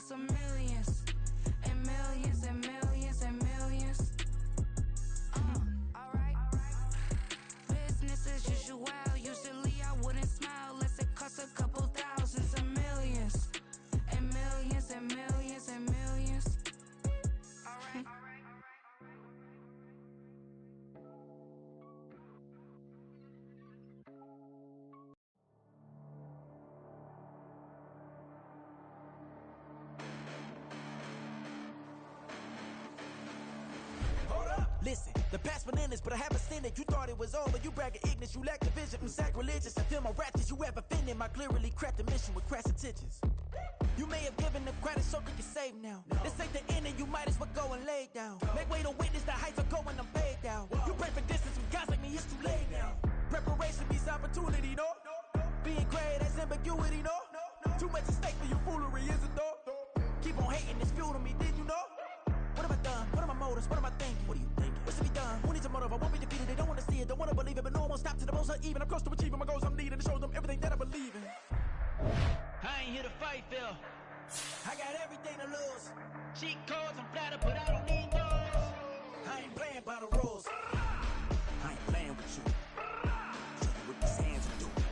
some millions, and millions, and millions, and millions. Alright. Business as usual. Usually I wouldn't smile unless it costs a couple thousands and millions, and millions, and millions, and millions. Alright. Listen, the past bananas, but I haven't seen it. You thought it was over, you bragging ignorance, you lack the vision. Sacrilegious, I feel my wrath as you ever offended. My clearly crafted mission with crass intentions. You may have given them credit so they can save now. This ain't the end and you might as well go and lay down. Make way to witness the heights are going, I'm paid down. You pray for distance with guys like me, it's too late now. Preparation means opportunity, no? Being great, that's ambiguity, no? Too much at stake for your foolery, is it though? Keep on hating, it's fuel to me, did you know? What have I done? What are my motives? What am I thinking? What are you thinking? What's to be done? Who needs a motive? I won't be defeated. They don't want to see it, don't want to believe it, but no one will stop to the most even. I'm close to achieving my goals. I'm needing to show them everything that I believe in. I ain't here to fight, Phil. I got everything to lose. Cheat codes, I'm flattered, but I don't need those. I ain't playing by the rules. I ain't playing with you. Show you what these hands are doing.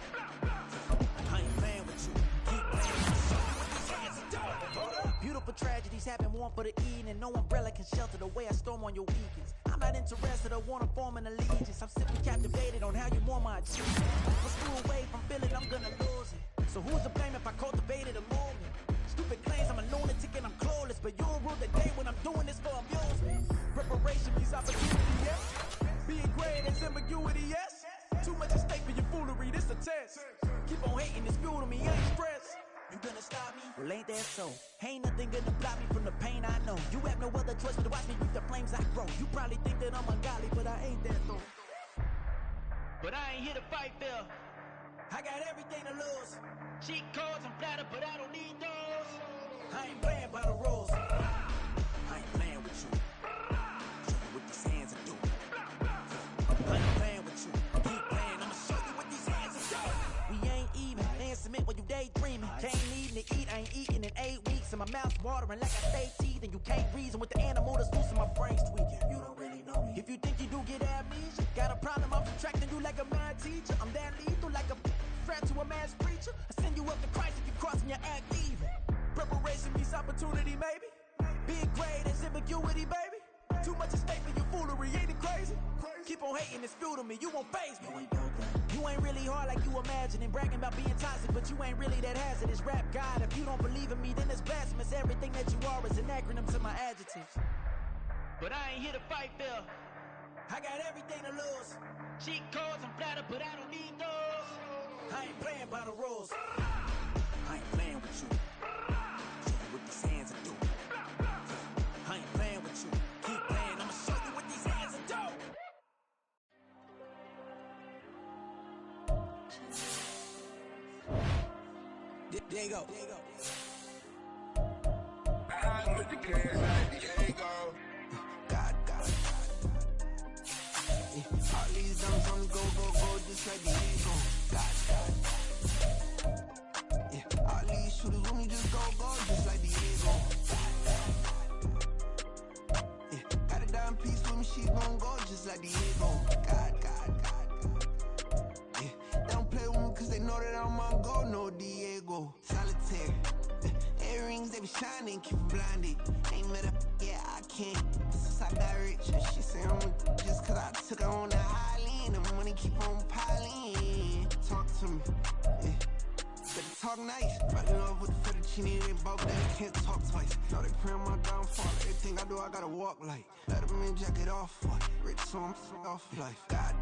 I ain't playing with you. Keep playing. Show you what these hands are doing. Hold up. Beautiful tragedies happen, one for the eating, and no umbrella can shelter the way I storm on your weekends. I'm not interested, I wanna form an allegiance. I'm simply captivated on how you more my achievement. Let's go away from feeling I'm gonna lose it. So who's to blame if I cultivated a movement? Stupid claims I'm a lunatic and I'm clueless, but you'll rule the day when I'm doing this for amusement. Preparation means opportunity, yes. Being great is ambiguity, yes. Too much at stake for your foolery, this a test. Keep on hating, it's fuel to me, I ain't stressed. You gonna stop me? Well, ain't that so? Ain't nothing gonna block me from the pain I know. You have no other choice but to watch me reap the flames I grow. You probably think that I'm ungodly, but I ain't that though. But I ain't here to fight, Phil. I got everything to lose. Cheat codes, I'm flattered, but I don't need those. I ain't playing by the rules. I ain't playing with you. Show you what these hands are doing. I ain't playing with you. Keep playing, I'ma show you what these hands are doing. We ain't even. They ain't submit when you daydreaming. Can't even to eat, I ain't eating in 8 weeks. And my mouth's watering like I stay teeth. And you can't reason with the animal that's loose and my brain's tweaking. You don't really know me. If you think you do get amnesia, got a problem, I'm subtracting you like a mad teacher. I'm that lethal like a threat to a mass preacher. I send you up to Christ if you crossing your act evil. Preparation means opportunity, maybe. Being great is ambiguity, baby. Too much at stake for your foolery, ain't it crazy? Keep on hating, it's fuel to me, you won't faze me. You ain't really hard like you imagine and bragging about being toxic, but you ain't really that hazardous. Rap God, if you don't believe in me, then it's blasphemous. Everything that you are is an acronym to my adjectives. But I ain't here to fight, Phil. I got everything to lose. Cheat codes, I'm flattered, but I don't need those. I ain't playing by the rules. I ain't playing with you. Show you what these hands are doing. I ain't playing with you. Keep playing, I'ma show you what these hands are doing. There you go. There you go. I put the cash like Diego. God. All these dumps on me go, just like Diego. God. Yeah, all these shooters with me just go, just like Diego. Yeah, got a dime piece with me, she gon' go just like Diego. God. Yeah, they don't play with me cause they know that I'm on go, no Diego. Solitaire. Earrings, they be shining, keep blinded. Ain't met up, yeah, I can't. Since I got rich, and she say I'm just cause I took her on the island. The money keep on piling. Talk to me, yeah. Better talk nice. Right in love with the fettuccine, they both they can't talk twice. Know they pray on my downfall. Everything I do, I gotta walk like. Let them in, jacket off. Rich, so I'm off life. God.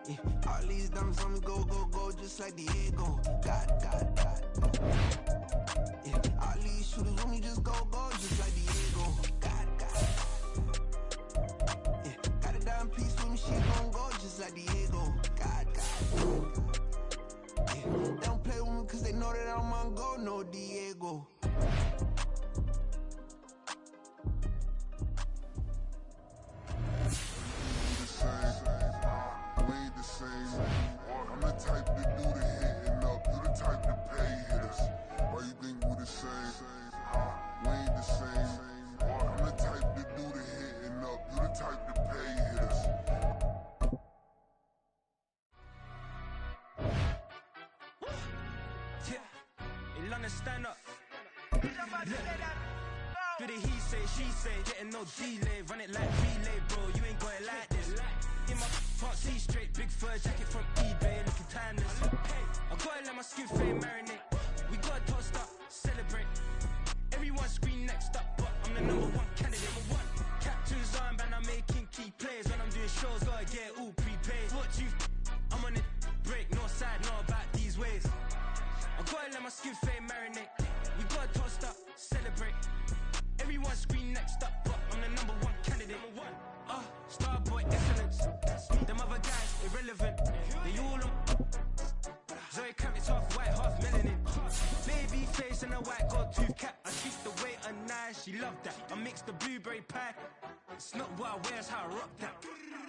Yeah, all these dumps on me go, just like Diego. God. Yeah, all these shooters on me just go, just like Diego. God. Yeah, got a dime piece with me, she gon' go just like Diego. God. Yeah, they don't play with me cause they know that I'm on go, no Diego. I'm the type to do the hitting up, you the type to pay hitters. Why you think we the down and stand up. Do the he say, she say, getting no delay. Run it like relay, bro, you ain't got it like this. In my can't see straight, big fur jacket from eBay, looking timeless. I gotta let my skin fade marinate. We gotta toast up, celebrate. Everyone scream next up, but I'm the #1 candidate. Captain's armband, I'm making key plays. When I'm doing shows, gotta get all prepaid. What you I'm on it, break, no side, no about these ways. I gotta let my skin fade marinate. We gotta toast up, celebrate. Everyone scream next up, but I'm the #1 candidate. Starboy excellence. Them other guys irrelevant. They all on. Zoe Camp, it's half white, half melanin. Baby face and a white gold tooth cap. I treat the waiter nice, she loved that. I mix the blueberry pie. It's not what I wear, it's how I rock that.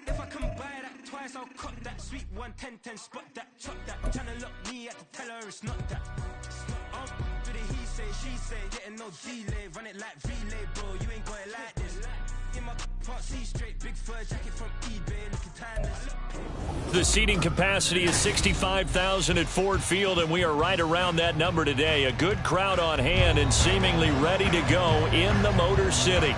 If I can buy that twice, I'll cop that. Sweet 110, spot that, chop that. Tryna lock me, I have to tell her it's not that. Do the he say, she say, getting no delay. Run it like relay, bro, you ain't got it like this. In my can't see straight, big fur jacket from eBay, looking timeless. The seating capacity is 65,000 at Ford Field, and we are right around that number today. A good crowd on hand and seemingly ready to go in the Motor City.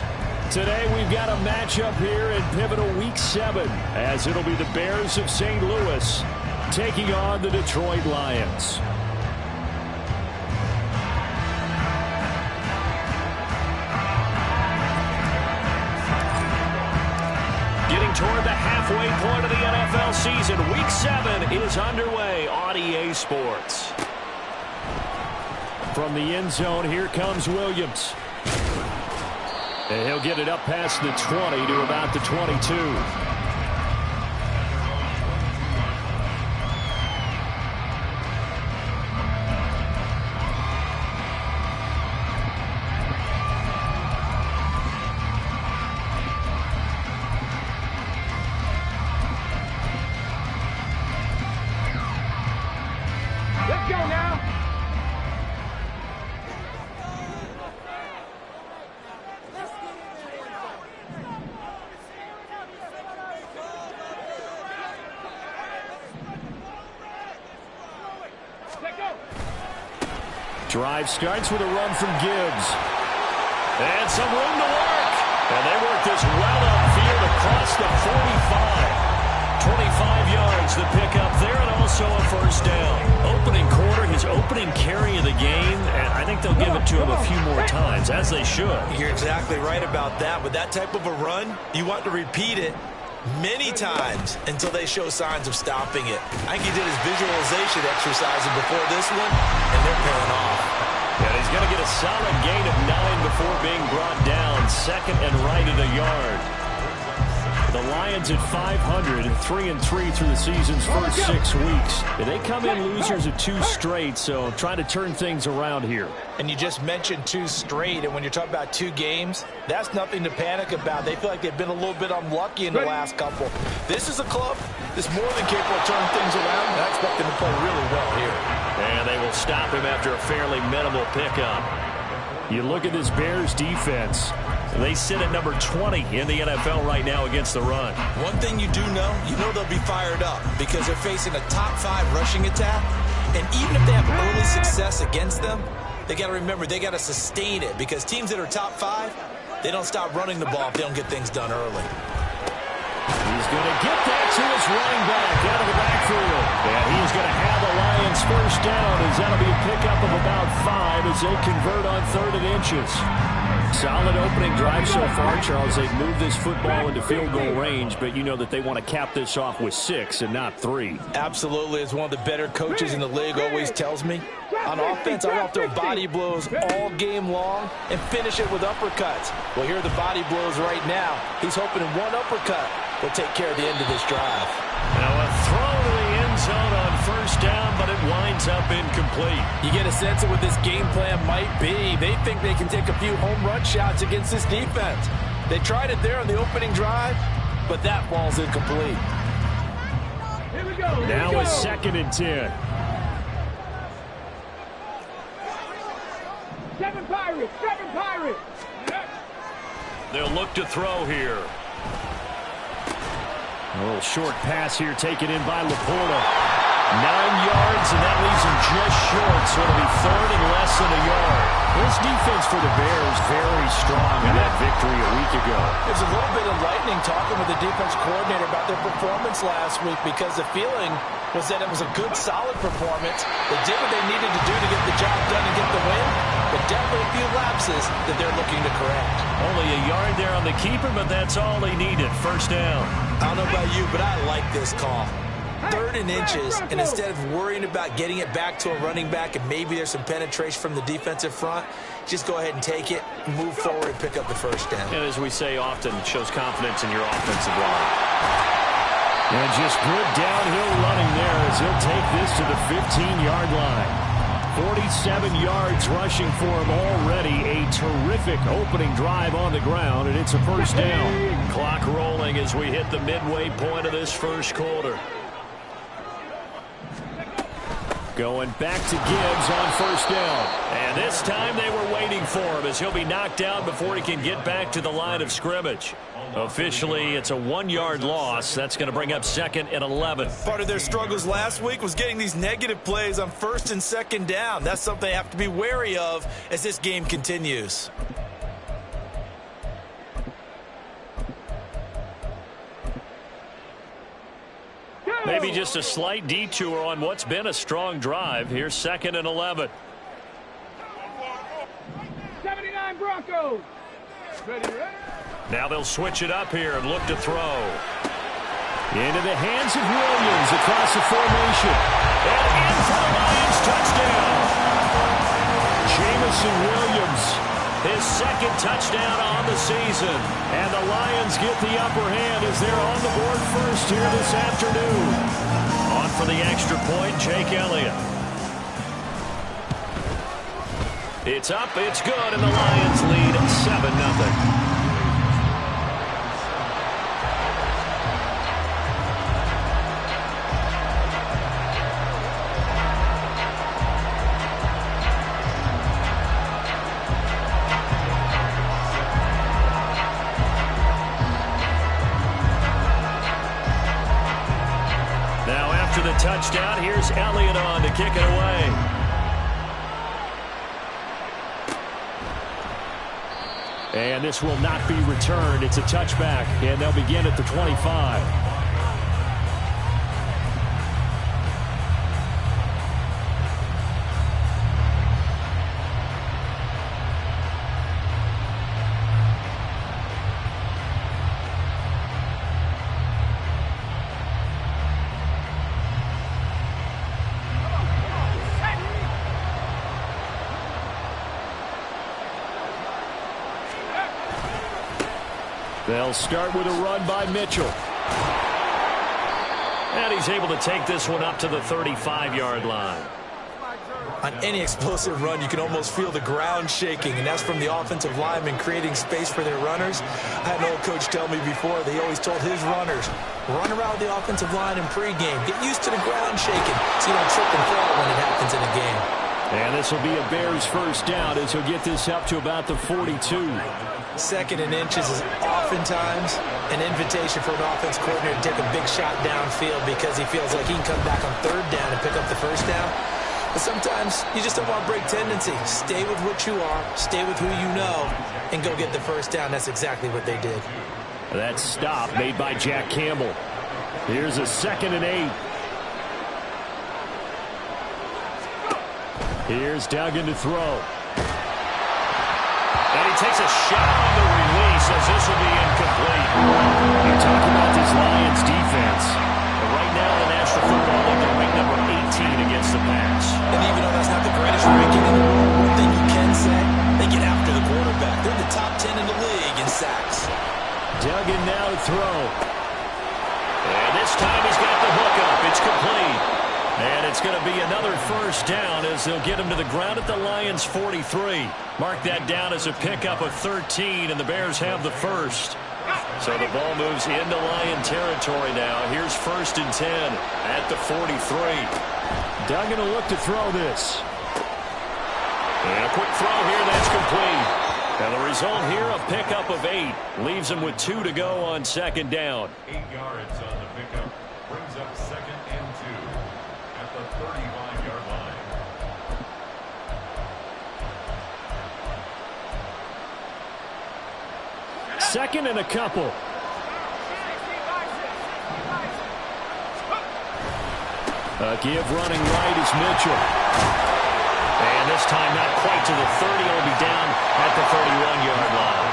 Today we've got a matchup here in pivotal Week 7, as it'll be the Bears of St. Louis taking on the Detroit Lions. Toward the halfway point of the NFL season. Week 7 is underway on EA Sports. From the end zone, here comes Williams. And he'll get it up past the 20 to about the 22. Drive starts with a run from Gibbs. And some room to work. And they work this well upfield across the 45. 25 yards the pickup there, and also a first down. Opening quarter, his opening carry of the game, and I think they'll give it to him a few more times, as they should. You're exactly right about that. With that type of a run, you want to repeat it many times until they show signs of stopping it. I think he did his visualization exercises before this one, and they're paying off. And he's going to get a solid gain of 9 before being brought down. Second and right at a yard. The Lions at 500, 3-3 through the season's first 6 weeks. And they come in losers of 2 straight, so trying to turn things around here. And you just mentioned 2 straight, and when you're talking about 2 games, that's nothing to panic about. They feel like they've been a little bit unlucky in the last couple. This is a club that's more than capable of turning things around, and I expect them to play really well here. And they will stop him after a fairly minimal pickup. You look at this Bears defense. They sit at number 20 in the NFL right now against the run. One thing you do know, they'll be fired up because they're facing a top 5 rushing attack. And even if they have early success against them, they got to remember they got to sustain it because teams that are top 5, they don't stop running the ball if they don't get things done early. He's going to get that to his running back out of the backfield. And he's going to have the Lions first down as that'll be a pickup of about 5 as they convert on 3rd and inches. Solid opening drive so far, Charles. They've moved this football into field goal range, but you know that they want to cap this off with 6 and not 3. Absolutely. As one of the better coaches in the league always tells me, on offense, I want to throw body blows all game long and finish it with uppercuts. Well, here are the body blows right now. He's hoping one uppercut will take care of the end of this drive. Now a throw to the end zone on first down, but it winds up incomplete. You get a sense of what this game plan might be. They think they can take a few home run shots against this defense. They tried it there on the opening drive, but that ball's incomplete. Here we go. Now a 2nd and 10. 7 Pirates, 7 Pirates. They'll look to throw here. A little short pass here taken in by Laporta. 9 yards, and that leaves him just short, so it'll be third and less than a yard. This defense for the Bears very strong in that victory a week ago. There's a little bit of lightning talking with the defense coordinator about their performance last week because the feeling was that it was a good, solid performance. They did what they needed to do to get the job done and get the win, but definitely a few lapses that they're looking to correct. Only a yard there on the keeper, but that's all they needed. First down. I don't know about you, but I like this call. 3rd and inches, and instead of worrying about getting it back to a running back and maybe there's some penetration from the defensive front, just go ahead and take it, move forward, and pick up the first down. And as we say often, it shows confidence in your offensive line. And just good downhill running there as he'll take this to the 15-yard line. 47 yards rushing for him already. A terrific opening drive on the ground, and it's a first down. Clock rolling as we hit the midway point of this first quarter. Going back to Gibbs on first down. And this time they were waiting for him as he'll be knocked down before he can get back to the line of scrimmage. Officially, it's a 1-yard loss. That's going to bring up 2nd and 11. Part of their struggles last week was getting these negative plays on 1st and 2nd down. That's something they have to be wary of as this game continues. Maybe just a slight detour on what's been a strong drive. Here's 2nd and 11. 79 Broncos. Ready. Now they'll switch it up here and look to throw. Into the hands of Williams across the formation. And in for the Lions, touchdown. Jamison Williams, his 2nd touchdown on the season. And the Lions get the upper hand as they're on the board first here this afternoon. On for the extra point, Jake Elliott. It's up, it's good, and the Lions lead 7-0. The touchdown. Here's Elliott on to kick it away. And this will not be returned. It's a touchback, and they'll begin at the 25. They'll start with a run by Mitchell. And he's able to take this one up to the 35-yard line. On any explosive run, you can almost feel the ground shaking, and that's from the offensive linemen creating space for their runners. I had an old coach tell me before, they always told his runners, run around the offensive line in pregame. Get used to the ground shaking so you don't trip and fall when it happens in a game. And this will be a Bears first down as he'll get this up to about the 42. 2nd and inches is oftentimes an invitation for an offense coordinator to take a big shot downfield because he feels like he can come back on 3rd down and pick up the first down. But sometimes you just don't want to break tendency. Stay with what you are, stay with who you know, and go get the first down. That's exactly what they did. That stop made by Jack Campbell. Here's a 2nd and 8. Here's Duggan to throw. And he takes a shot on the release as this will be incomplete. You talk about this Lions defense. But right now in the National Football League, they're ranked number 18 against the pass. And even though that's not the greatest ranking in the world, one thing you can say, they get after the quarterback. They're in the top 10 in the league in sacks. Duggan now to throw. And this time he's got the hook up. It's complete. And it's going to be another first down as they'll get him to the ground at the Lions' 43. Mark that down as a pickup of 13, and the Bears have the first. So the ball moves into Lion territory now. Here's 1st and 10 at the 43. Duggan will look to throw this. And a quick throw here, that's complete. And the result here, a pickup of 8. Leaves him with 2 to go on 2nd down. 8 yards on the pickup. Brings up 2nd and 2. At 35-yard line. Second and a couple. A give running right is Mitchell. And this time not quite to the 30. He'll be down at the 31-yard line.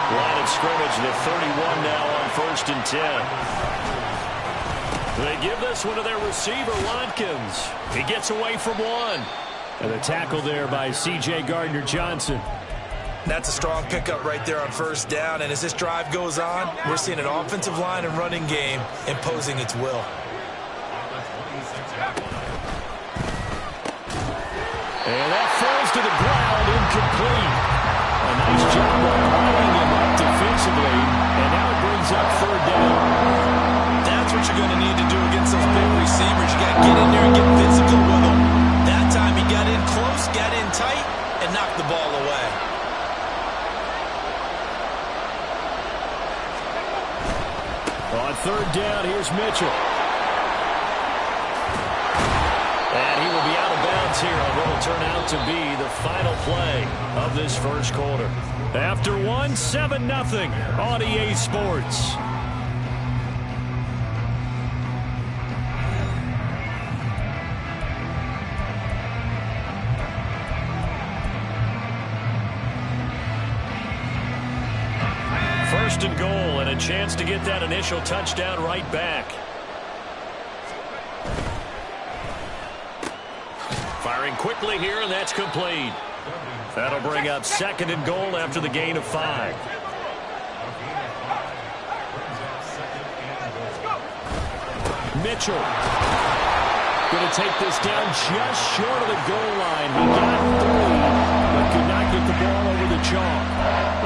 Line of scrimmage, the 31 now on 1st and 10. They give this one to their receiver, Watkins. He gets away from one. And a tackle there by C.J. Gardner-Johnson. That's a strong pickup right there on 1st down. And as this drive goes on, we're seeing an offensive line and running game imposing its will. And that falls to the ground, incomplete. A nice job on lining him up defensively, and now it brings up 3rd down. That's what you're going to need to do against those big receivers. You got to get in there and get physical with them. That time he got in close, got in tight, and knocked the ball away. On 3rd down, here's Mitchell. And he will be out of bounds here on what will turn out to be the final play of this 1st quarter. After 1, 7-0 on EA Sports. First and goal, and a chance to get that initial touchdown right back. Firing quickly here, and that's complete. That'll bring up 2nd and goal after the gain of 5. Mitchell going to take this down just short of the goal line. He got 3, but could not get the ball over the chalk.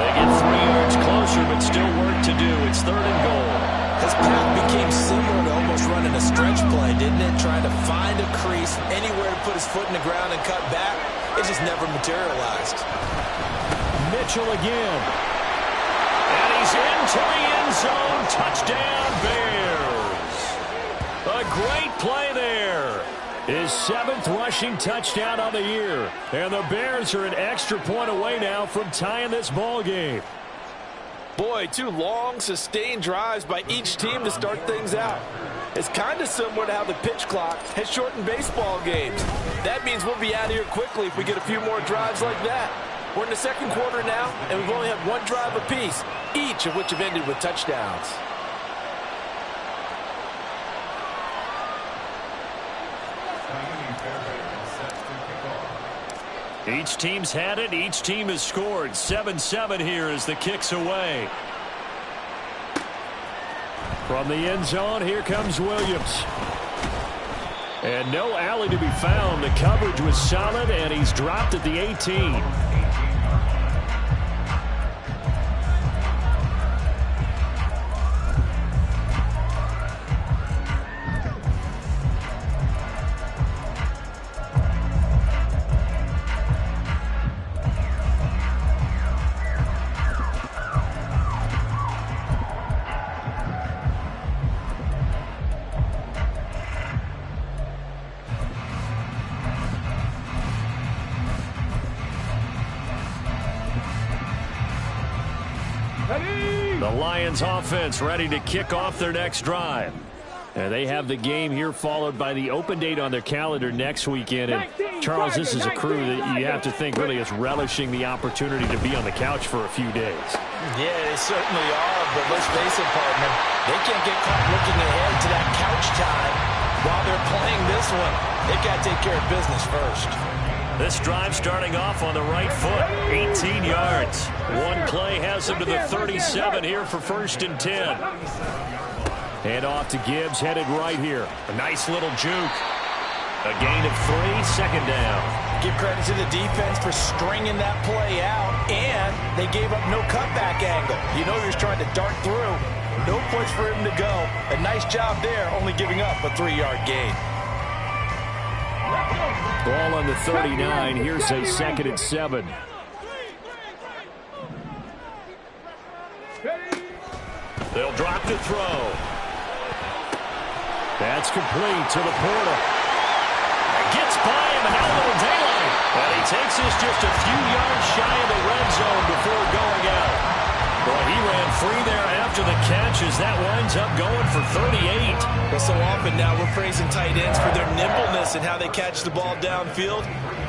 They get 3 yards closer, but still work to do. It's 3rd and goal. His path became similar to almost running a stretch play, didn't it? Trying to find a crease, anywhere to put his foot in the ground and cut back. It just never materialized. Mitchell again. And he's into the end zone. Touchdown, Bears. A great play there. His 7th rushing touchdown on the year. And the Bears are an extra point away now from tying this ball game. Boy, 2 long, sustained drives by each team to start things out. It's kind of similar to how the pitch clock has shortened baseball games. That means we'll be out of here quickly if we get a few more drives like that. We're in the 2nd quarter now, and we've only had 1 drive apiece, each of which have ended with touchdowns. Each team's had it. Each team has scored. 7-7 here as the kick's away. From the end zone, here comes Williams. And no alley to be found. The coverage was solid, and he's dropped at the 18. The Lions offense ready to kick off their next drive. And they have the game here followed by the open date on their calendar next weekend. And Charles, this is a crew that you have to think really is relishing the opportunity to be on the couch for a few days. Yeah, they certainly are, but let's face it, partner, they can't get caught looking ahead to that couch time while they're playing this one. They've got to take care of business first. This drive starting off on the right foot, 18 yards. One play has them to the 37 here for 1st and 10. Hand off to Gibbs, headed right here. A nice little juke. A gain of 3, 2nd down. Give credit to the defense for stringing that play out, and they gave up no cutback angle. You know he was trying to dart through. No place for him to go. A nice job there, only giving up a 3-yard gain. Ball on the 39. Here's a 2nd and 7. They'll drop to throw. That's complete to the Porter. gets by him, and now a little daylight. And he takes this just a few yards shy of the red zone before going out. Well, he ran free there after the catch as that winds up going for 38. Well, so often now we're praising tight ends for their nimbleness and how they catch the ball downfield.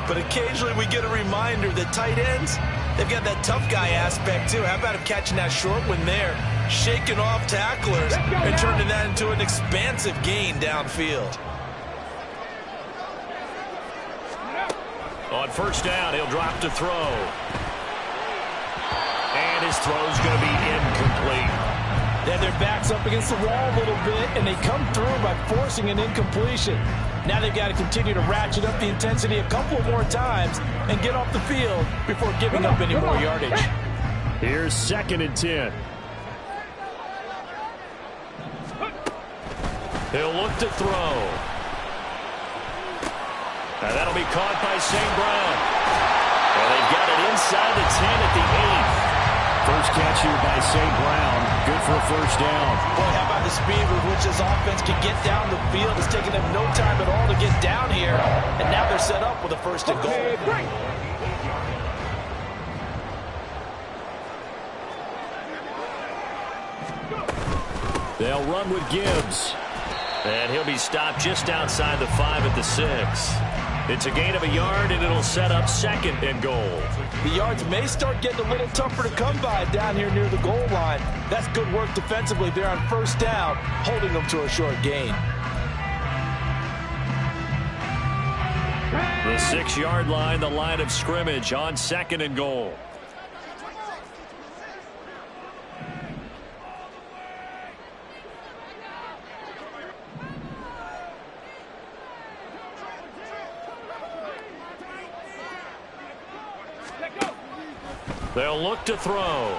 But occasionally we get a reminder that tight ends, they've got that tough guy aspect too. How about him catching that short one there, shaking off tacklers, and turning that into an expansive gain downfield. On first down, he'll drop to throw. And his throw's going to be incomplete. Then their back's up against the wall a little bit, and they come through by forcing an incompletion. Now they've got to continue to ratchet up the intensity a couple more times and get off the field before giving up any more yardage. Here's 2nd and 10. He'll look to throw. Now that'll be caught by St. Brown. And they've got it inside the 10 at the 8. First catch here by St. Brown. Good for a first down. Boy, how about the speed with which this offense can get down the field? It's taking them no time at all to get down here. And now they're set up with a 1st and goal. They'll run with Gibbs. And he'll be stopped just outside the 5 at the 6. It's a gain of a yard, and it'll set up 2nd and goal. The yards may start getting a little tougher to come by down here near the goal line. That's good work defensively there on first down, holding them to a short gain. The 6-yard line, the line of scrimmage on 2nd and goal. They'll look to throw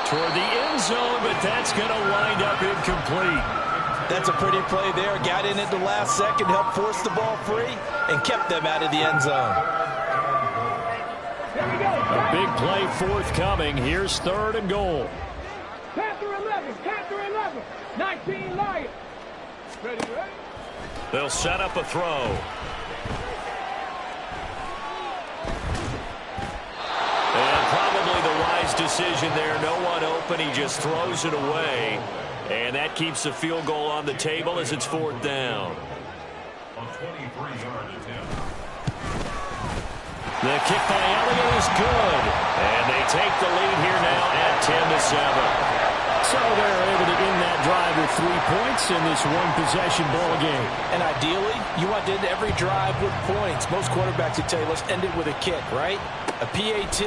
toward the end zone, but that's going to wind up incomplete. That's a pretty play there. Got in at the last second, helped force the ball free, and kept them out of the end zone. A big play forthcoming. Here's 3rd and goal. Panther 11, Panther 11, 19 Lions. Ready? They'll set up a throw. And probably the wise decision there. No one open. He just throws it away. And that keeps the field goal on the table as it's 4th down. The kick by Elliott is good. And they take the lead here now at 10-7. So they're able to end that drive with 3 points in this one-possession ball game. And ideally, you want to end every drive with points. Most quarterbacks would tell you, let's end it with a kick, right? A PAT,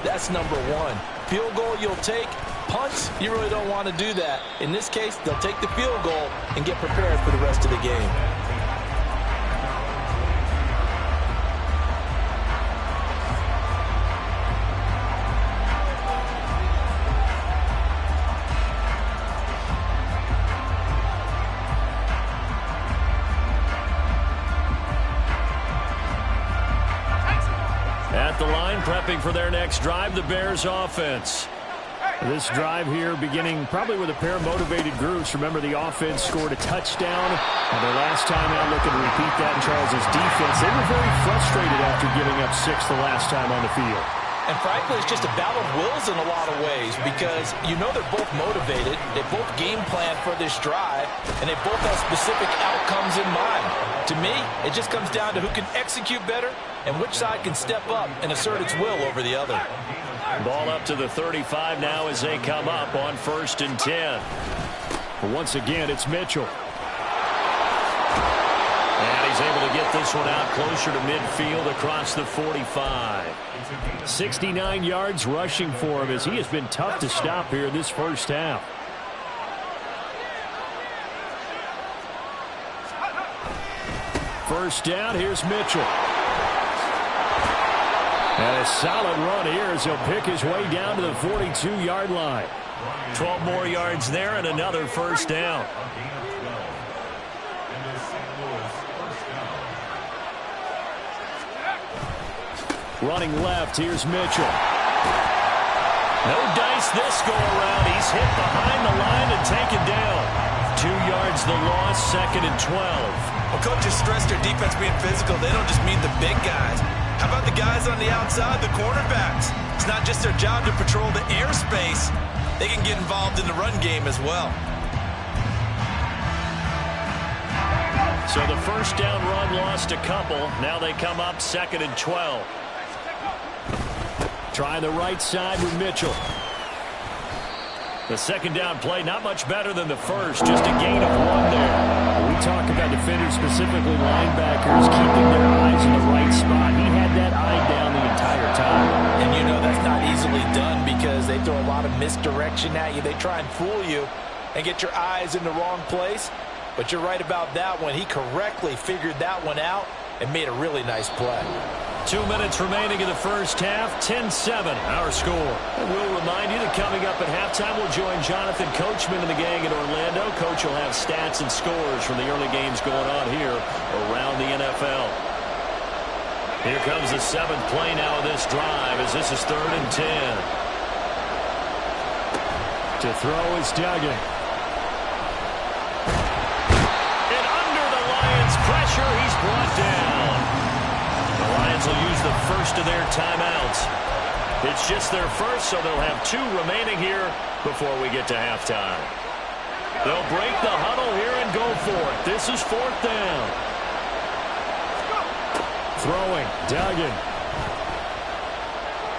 that's number 1. Field goal you'll take. Punts, you really don't want to do that. In this case, they'll take the field goal and get prepared for the rest of the game. At the line, prepping for their next drive, the Bears offense. This drive here beginning probably with a pair of motivated groups. Remember, the offense scored a touchdown. And their last time out looking to repeat that in Charles's defense. They were very frustrated after giving up 6 the last time on the field. And frankly, it's just a battle of wills in a lot of ways because you know they're both motivated. They both game plan for this drive, and they both have specific outcomes in mind. To me, it just comes down to who can execute better and which side can step up and assert its will over the other. Ball up to the 35 now as they come up on 1st and 10. Once again, it's Mitchell. And he's able to get this one out closer to midfield across the 45. 69 yards rushing for him as he has been tough to stop here in this first half. First down, here's Mitchell. And a solid run here as he'll pick his way down to the 42-yard line. 12 more yards there and another first down. Running left, here's Mitchell. No dice this go around. He's hit behind the line and taken down. 2 yards yards, the loss, 2nd and 12. Well, coaches stress their defense being physical. They don't just mean the big guys. How about the guys on the outside, the cornerbacks? It's not just their job to patrol the airspace. They can get involved in the run game as well. So the first down run lost a couple. Now they come up 2nd and 12. Try the right side with Mitchell. The second down play, not much better than the first, just a gain of 1 there. We talk about defenders, specifically linebackers, keeping their eyes in the right spot. He had that eye down the entire time. And you know that's not easily done because they throw a lot of misdirection at you. They try and fool you and get your eyes in the wrong place. But you're right about that one. He correctly figured that one out and made a really nice play. 2 minutes remaining in the first half, 10-7 our score. And we'll remind you that coming up at halftime, we'll join Jonathan Coachman and the gang in Orlando. Coach will have stats and scores from the early games going on here around the NFL. Here comes the 7th play now of this drive as this is 3rd and 10. To throw is Duggan. And under the Lions' pressure, he's brought down. The Lions will use the first of their timeouts. It's just their first, so they'll have 2 remaining here before we get to halftime. They'll break the huddle here and go for it. This is 4th down. Throwing, Duggan.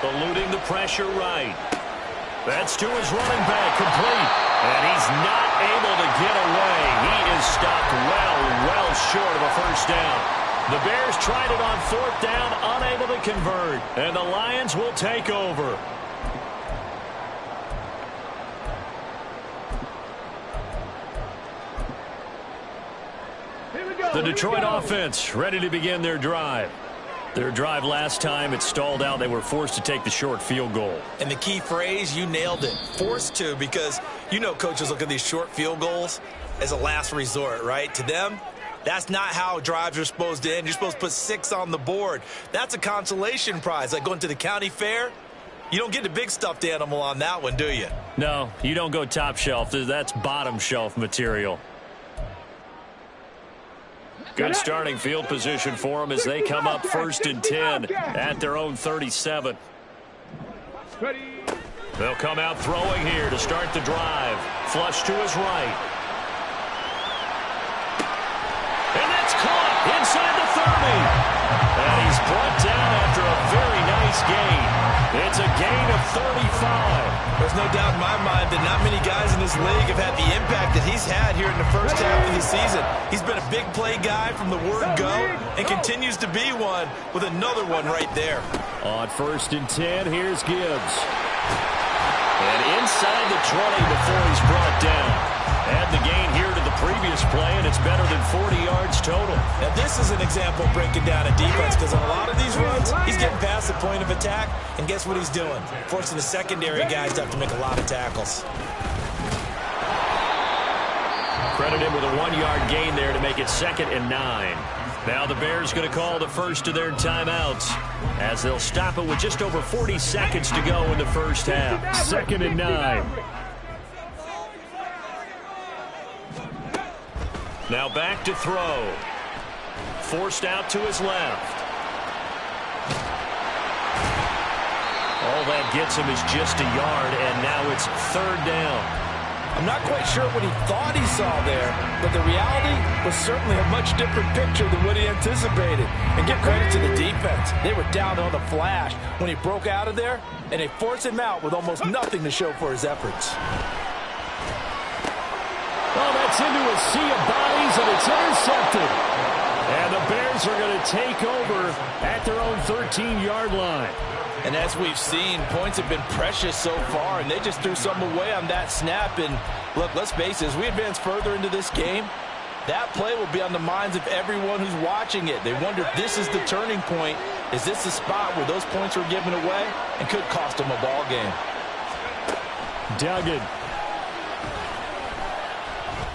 Eluding the pressure right. That's to his running back, complete. And he's not able to get away. He is stopped well short of a first down. The Bears tried it on 4th down, unable to convert. And the Lions will take over. The Detroit offense ready to begin their drive. Their drive last time, it stalled out. They were forced to take the short field goal. And the key phrase, you nailed it. Forced to, because you know coaches look at these short field goals as a last resort, right? To them, that's not how drives are supposed to end. You're supposed to put 6 on the board. That's a consolation prize. Like going to the county fair, you don't get the big stuffed animal on that one, do you? No, you don't go top shelf. That's bottom shelf material. Good starting field position for them as they come up 1st and 10 at their own 37. They'll come out throwing here to start the drive. Flush to his right. And that's caught inside the 30. And he's brought down after a very nice gain. It's a gain of 35. There's no doubt in my mind that not many guys in this league have had the impact that he's had here in the first half of the season. He's been a big play guy from the word go and continues to be one with another one right there. On 1st and 10, here's Gibbs. And inside the 20 before he's brought down. Add the gain here to the previous play, and it's better than 40 yards total. Now, this is an example of breaking down a defense because on a lot of these runs, he's getting past the point of attack, and guess what he's doing? Forcing the secondary guys to have to make a lot of tackles. Credit him with a 1-yard gain there to make it 2nd and 9. Now the Bears going to call the first of their timeouts as they'll stop it with just over 40 seconds to go in the first half. 2nd and 9. Now back to throw. Forced out to his left. All that gets him is just a yard, and now it's 3rd down. I'm not quite sure what he thought he saw there, but the reality was certainly a much different picture than what he anticipated. And give credit to the defense. They were down on the flash when he broke out of there, and they forced him out with almost nothing to show for his efforts. Oh, that's into a sea of bodies, and it's intercepted. And the Bears are going to take over at their own 13-yard line. And as we've seen, points have been precious so far, and they just threw some away on that snap. And look, let's face it, as we advance further into this game, that play will be on the minds of everyone who's watching it. They wonder if this is the turning point. Is this the spot where those points are given away and could cost them a ball game? Duggan.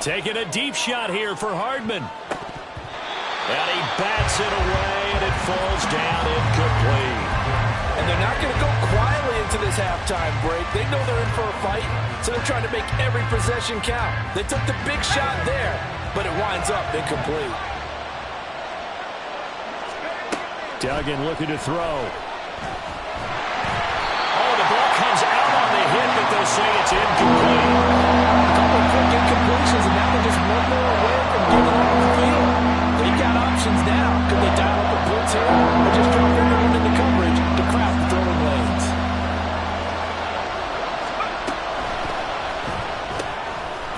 Taking a deep shot here for Hardman. And he bats it away, and it falls down incomplete. And they're not going to go quietly into this halftime break. They know they're in for a fight, so they're trying to make every possession count. They took the big shot there, but it winds up incomplete. Duggan looking to throw. Oh, the ball comes out on the hit, but they'll say it's incomplete. A couple of quick incompletions, and now they're just one more away from giving up the field. They've got options now. Could they dial up a blitz here, or just drop everyone into coverage to craft the throwing lanes?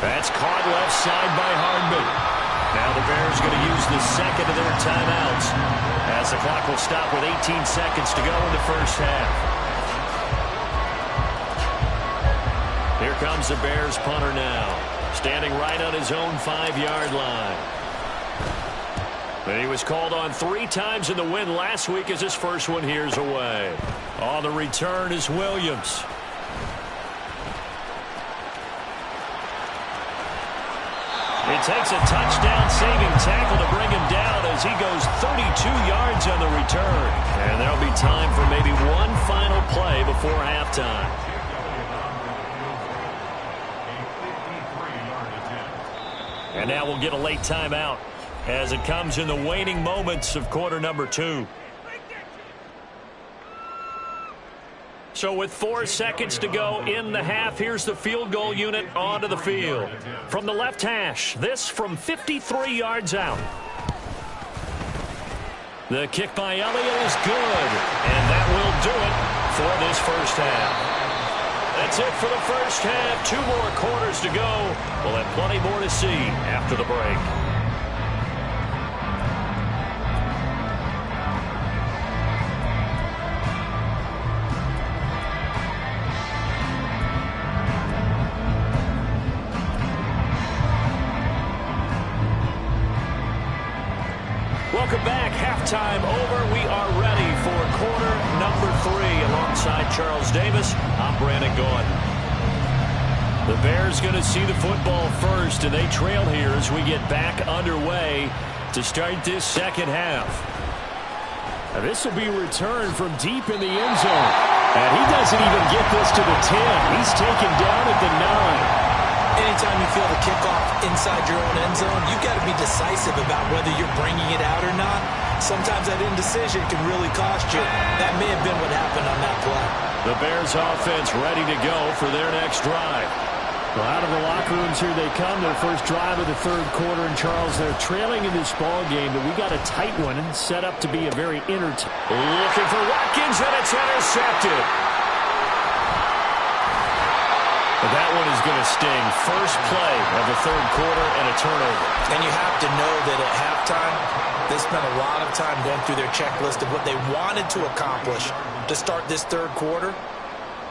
That's caught left side by Hardman. Now the Bears going to use the second of their timeouts as the clock will stop with 18 seconds to go in the first half. Here comes the Bears punter now, standing right on his own 5-yard line. But he was called on 3 times in the win last week as his first one here's away. On the return is Williams. It takes a touchdown-saving tackle to bring him down as he goes 32 yards on the return. And there'll be time for maybe one final play before halftime. And now we'll get a late timeout as it comes in the waning moments of quarter number 2. So with 4 seconds to go in the half, here's the field goal unit onto the field. From the left hash, this from 53 yards out. The kick by Elliott is good, and that will do it for this first half. That's it for the first half. 2 more quarters to go. We'll have plenty more to see after the break. Welcome back. Halftime over. We are ready for quarter number 3. Alongside Charles Davis, I'm Brandon Gordon. The Bears going to see the football first, and they trail here as we get back underway to start this second half. Now this will be returned from deep in the end zone. And he doesn't even get this to the 10. He's taken down at the 9. Anytime you feel the kickoff inside your own end zone, you've got to be decisive about whether you're bringing it out or not. Sometimes that indecision can really cost you. That may have been what happened on that play. The Bears offense ready to go for their next drive. Well, out of the locker rooms here they come. Their first drive of the third quarter. And Charles, they're trailing in this ball game, but we got a tight one and set up to be a very entertaining. Looking for Watkins, and it's intercepted. But that one is going to sting. First play of the third quarter and a turnover. And you have to know that at halftime, they spent a lot of time going through their checklist of what they wanted to accomplish to start this third quarter.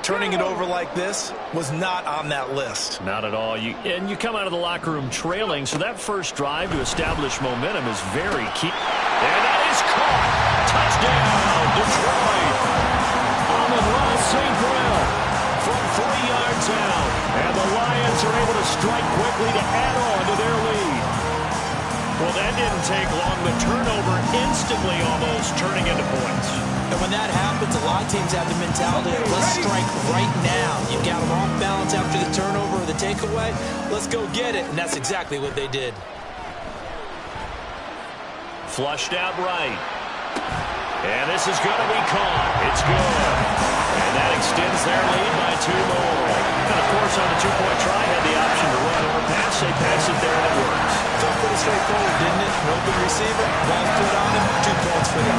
Turning it over like this was not on that list. Not at all. And you come out of the locker room trailing, so that first drive to establish momentum is very key. And that is caught. Touchdown, Detroit. Amon-Ra St. Brown from 3 yards out. And the Lions are able to strike quickly to add on to their lead. Well, that didn't take long. The turnover instantly almost turning into points. And when that happens, a lot of teams have the mentality of let's strike right now. You've got them off balance after the turnover or the takeaway. Let's go get it. And that's exactly what they did. Flushed out right. And this is going to be caught. It's good. And that extends their lead by 2 more. And, of course, on the 2-point try, had the option to run or pass. They pass it there, and it works. Felt pretty straightforward, didn't it? An open receiver, ball's put on him, 2 points for them.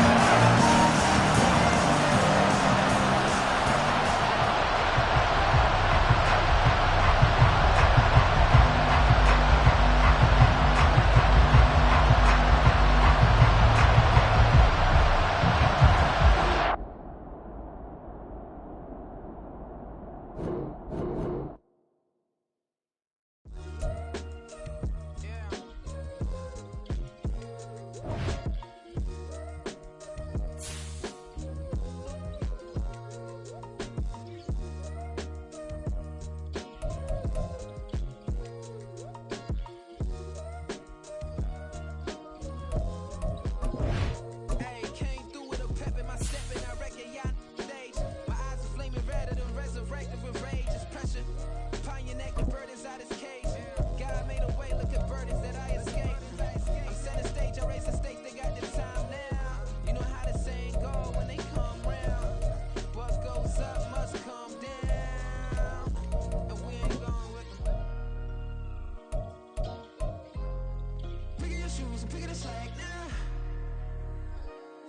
picking the slack now.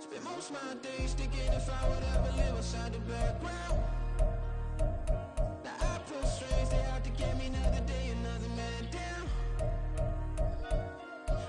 Spend most of my days thinking if I would ever live outside the background. Now I pull strings, they out to get me another day, another man down.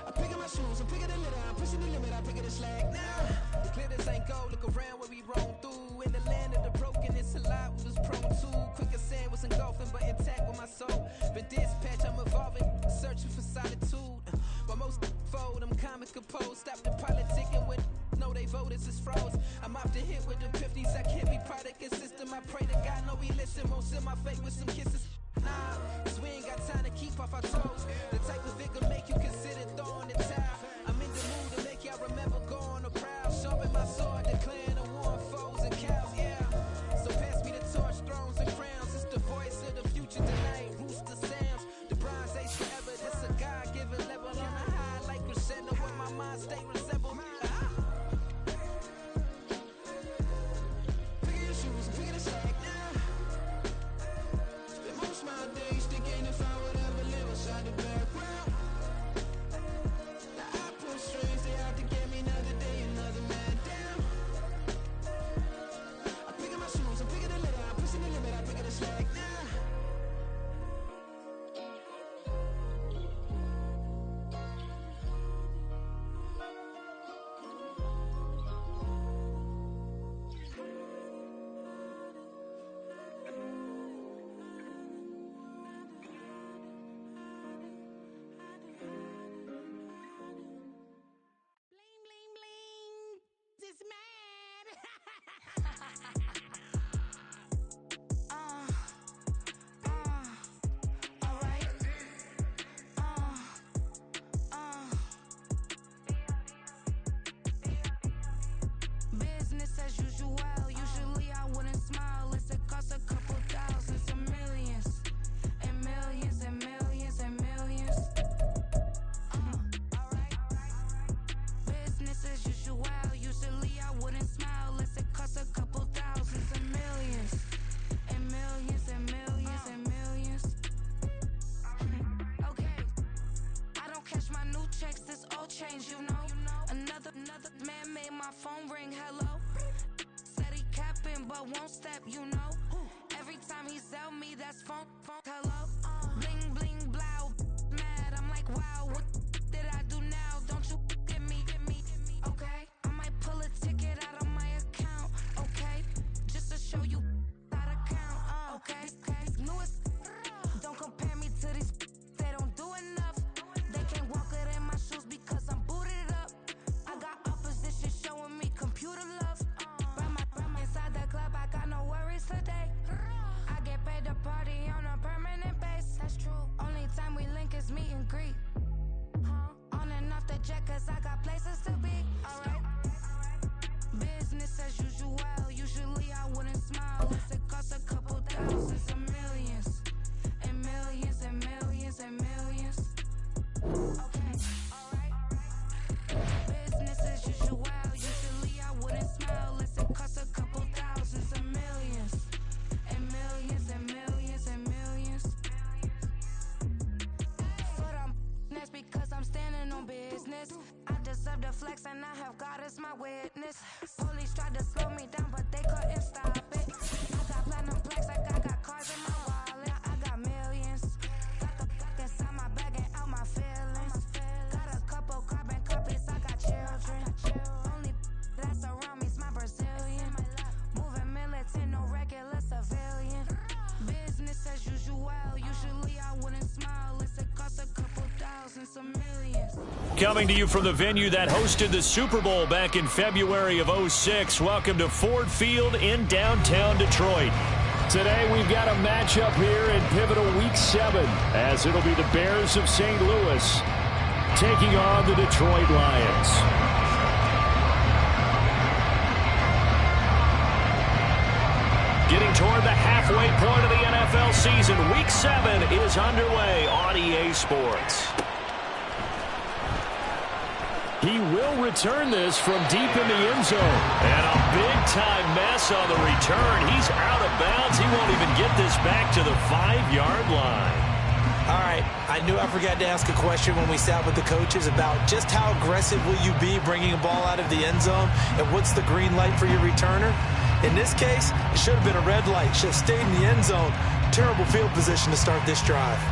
I'm picking my shoes, I'm picking the litter, I'm pushing the limit, I'm picking the slack now. The glitters ain't gold, look around where we roam through. In the land of the broken, it's a lot we was prone to. Quicker sand was engulfing, but intact with my soul. But dispatch, I'm evolving, searching for solitude. While most fold, I'm comic composed. Stop the politicking when know they voters is froze. I'm off the hit with the 50s, I can't be product and system. I pray to God, no, we listen. Won't send my fate with some kisses. Nah, cause we ain't got time to keep off our toes. The type of vigor make you consider throwing the towel. I'm in the mood to make y'all remember going the proud. Sharpen my sword, declaring a war on foes and cows, yeah. So pass me the torch, thrones and crowns. It's the voice of the future tonight. Rooster sounds, the bronze age forever. This a God-given level on a high like crescendo. Where my mind state resemble me. Pick your shoes and pick the slack now. Spend most of my days thinking if I would ever live outside the background. Now I pull strings, they out to get me another day, another man down. I'm picking my shoes, I'm picking the litter, I'm pushing the limit, I'm picking the slack now. Bling, bling, bling. This mad. All right. Business as usual. Usually I wouldn't smile. Unless it costs a couple thousands of millions. And millions and millions and millions. Alright. Business as usual. Usually I wouldn't smile unless it costs a couple thousands of millions. And millions and millions and millions. Okay. I don't cash my new checks, this old change, you know. Another man made my phone ring, hello. Said he capping but won't step, you know. Every time he sell me, that's phone, hello. Bling, bling, blow, mad, I'm like, wow, what did I do now? Don't you get me, okay? I might pull a ticket out of my account, okay? Just to show you how to count, okay? Newest, don't compare me to these, they don't do enough. They can't walk it in my shoes because I'm booted up. I got opposition showing me computer love. Run inside the club, I got no worries today. I get paid to party on a permanent base. That's true. Only time we link is meet and greet. On and off the jet, cause I got places to be. Alright. Business as usual. Usually I wouldn't smile unless it costs a couple thousands of millions. And millions and millions and millions. Okay, alright. Business as usual. Usually I wouldn't smile unless it costs a couple thousands of millions. And millions and millions and millions. Foot on that's because I'm standing on business. I deserve the flex and I have God as my witness. Police tried to slow me down but they couldn't stop it. I got platinum plaques like I got cars in my wallet. I got millions. Got the fuck inside my bag and out my feelings. Got a couple carbon copies, I got children. Only that's around me's my Brazilian. Moving militant, no regular civilian. Business as usual. Usually I wouldn't smile unless it costs a couple thousands of millions. Coming to you from the venue that hosted the Super Bowl back in February of '06. Welcome to Ford Field in downtown Detroit. Today we've got a matchup here in pivotal Week 7, as it'll be the Bears of St. Louis taking on the Detroit Lions. Getting toward the halfway point of the NFL season, Week 7 is underway on EA Sports. He will return this from deep in the end zone. And a big-time mess on the return. He's out of bounds. He won't even get this back to the 5-yard line. I All right, I knew I forgot to ask a question when we sat with the coaches about just how aggressive will you be bringing a ball out of the end zone, and what's the green light for your returner? In this case, it should have been a red light. Should have stayed in the end zone. Terrible field position to start this drive.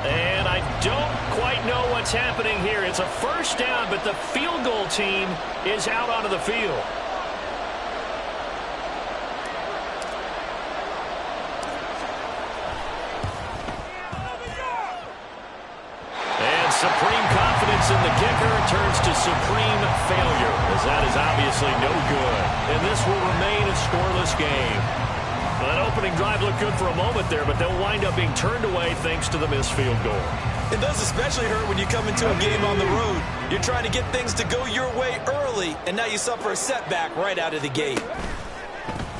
And I don't quite know what's happening here. It's a first down, but the field goal team is out onto the field. Supreme confidence in the kicker turns to supreme failure, as that is obviously no good. And this will remain a scoreless game. That opening drive looked good for a moment there, but they'll wind up being turned away thanks to the missed field goal. It does especially hurt when you come into a game on the road. You're trying to get things to go your way early, and now you suffer a setback right out of the gate.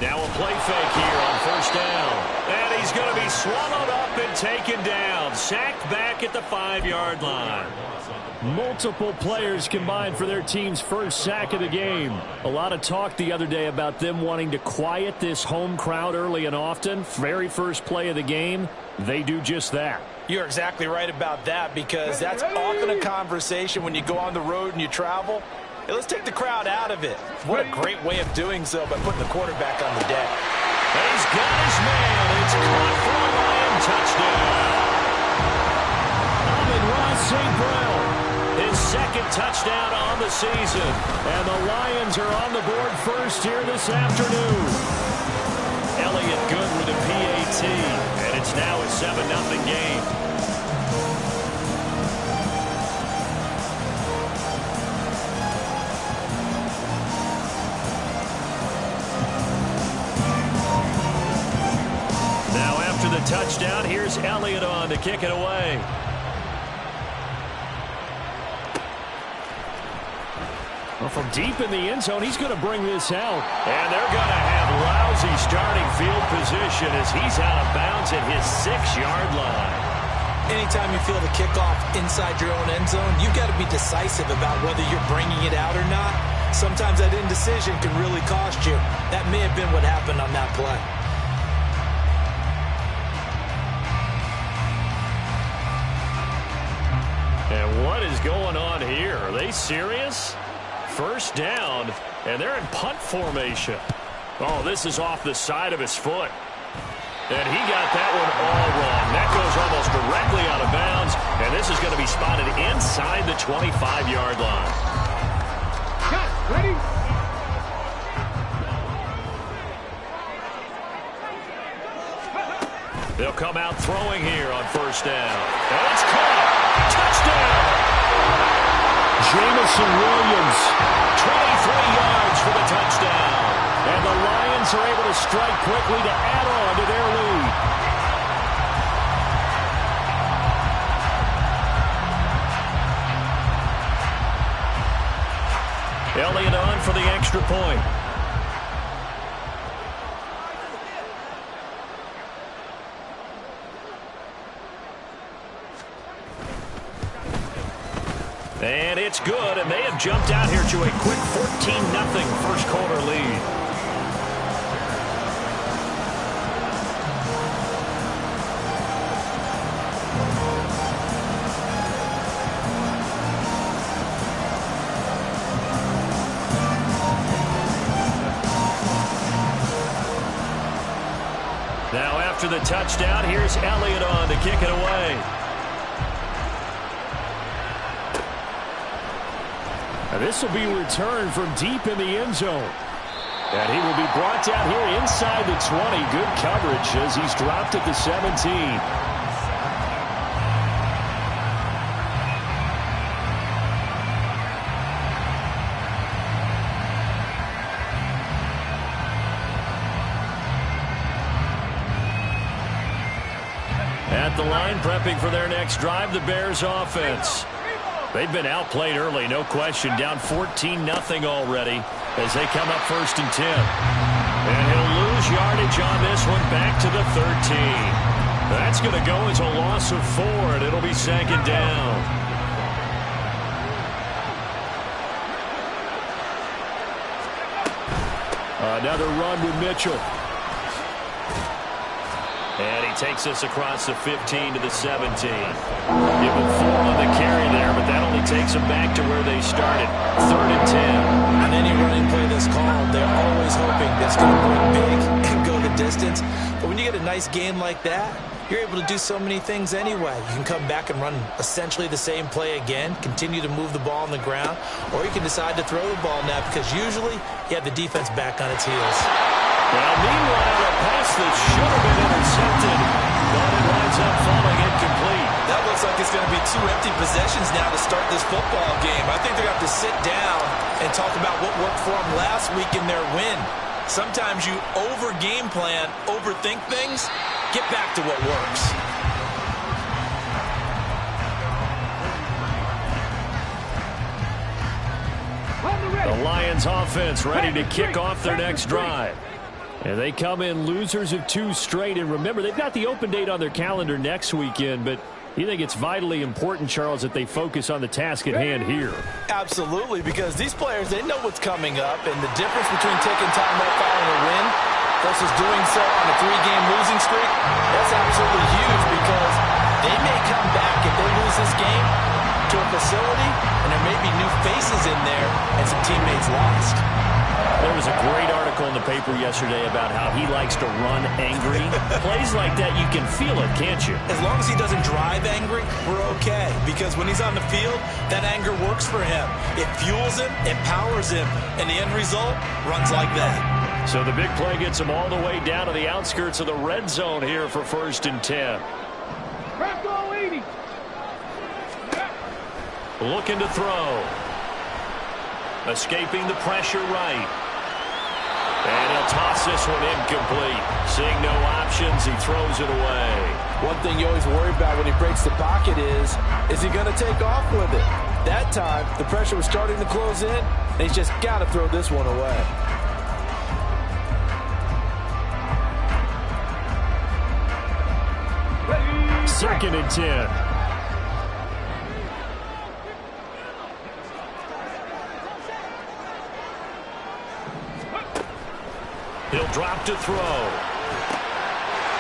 Now a play fake here on first down. And he's going to be swallowed up and taken down. Sacked back at the 5-yard line. Multiple players combined for their team's first sack of the game. A lot of talk the other day about them wanting to quiet this home crowd early and often. Very first play of the game, they do just that. You're exactly right about that, because that's often a conversation when you go on the road and you travel. Hey, let's take the crowd out of it. What a great way of doing so by putting the quarterback on the deck. He's got his man. It's caught for a Lion touchdown. Amon-Ra St. Brown, his second touchdown on the season. And the Lions are on the board first here this afternoon. Elliott good with a PAT. And it's now a 7-0 game. Touchdown. Here's Elliott on to kick it away. Well, from deep in the end zone, he's going to bring this out. And they're going to have lousy starting field position as he's out of bounds at his 6-yard line. Anytime you feel the kickoff inside your own end zone, you've got to be decisive about whether you're bringing it out or not. Sometimes that indecision can really cost you. That may have been what happened on that play. And what is going on here? Are they serious? First down, and they're in punt formation. Oh, this is off the side of his foot. And he got that one all wrong. That goes almost directly out of bounds, and this is going to be spotted inside the 25-yard line. Cut, ready? They'll come out throwing here on first down. And it's caught. Touchdown! Jamison Williams, 23 yards for the touchdown. And the Lions are able to strike quickly to add on to their lead. Elliott on for the extra point. And it's good, and they have jumped out here to a quick 14-0 first quarter lead. Now after the touchdown, here's Elliott on to kick it away. This will be returned from deep in the end zone. And he will be brought down here inside the 20. Good coverage as he's dropped at the 17. At the line, prepping for their next drive, the Bears offense. They've been outplayed early, no question. Down 14-0 already as they come up 1st and 10. And he'll lose yardage on this one back to the 13. That's going to go as a loss of 4, and it'll be 2nd down. Another run with Mitchell. And he takes us across the 15 to the 17. Give him 4 on the carry there, but that only takes them back to where they started. 3rd and 10. On any running play that's called, they're always hoping that's going to break big and go the distance. But when you get a nice game like that, you're able to do so many things anyway. You can come back and run essentially the same play again, continue to move the ball on the ground, or you can decide to throw the ball now because usually you have the defense back on its heels. Well, meanwhile, a pass that should have been intercepted, but it winds up falling incomplete. That looks like it's going to be 2 empty possessions now to start this football game. I think they're going to have to sit down and talk about what worked for them last week in their win. Sometimes you over-game plan, overthink things. Get back to what works. The Lions offense ready to kick off their next drive. And they come in losers of 2 straight. And remember, they've got the open date on their calendar next weekend, but you think it's vitally important, Charles, that they focus on the task at hand here? Absolutely, because these players, they know what's coming up, and the difference between taking time off following a win versus doing so on a 3-game losing streak, that's absolutely huge because they may come back if they lose this game to a facility, and there may be new faces in there and some teammates lost. There was a great article in the paper yesterday about how he likes to run angry. Plays like that, you can feel it, can't you? As long as he doesn't drive angry, we're okay. Because when he's on the field, that anger works for him. It fuels him, it powers him, and the end result runs like that. So the big play gets him all the way down to the outskirts of the red zone here for 1st and 10. Looking to throw. Escaping the pressure right. And he'll toss this one incomplete. Seeing no options, he throws it away. One thing you always worry about when he breaks the pocket is he going to take off with it? That time, the pressure was starting to close in, and he's just got to throw this one away. Second and 10. He'll drop to throw.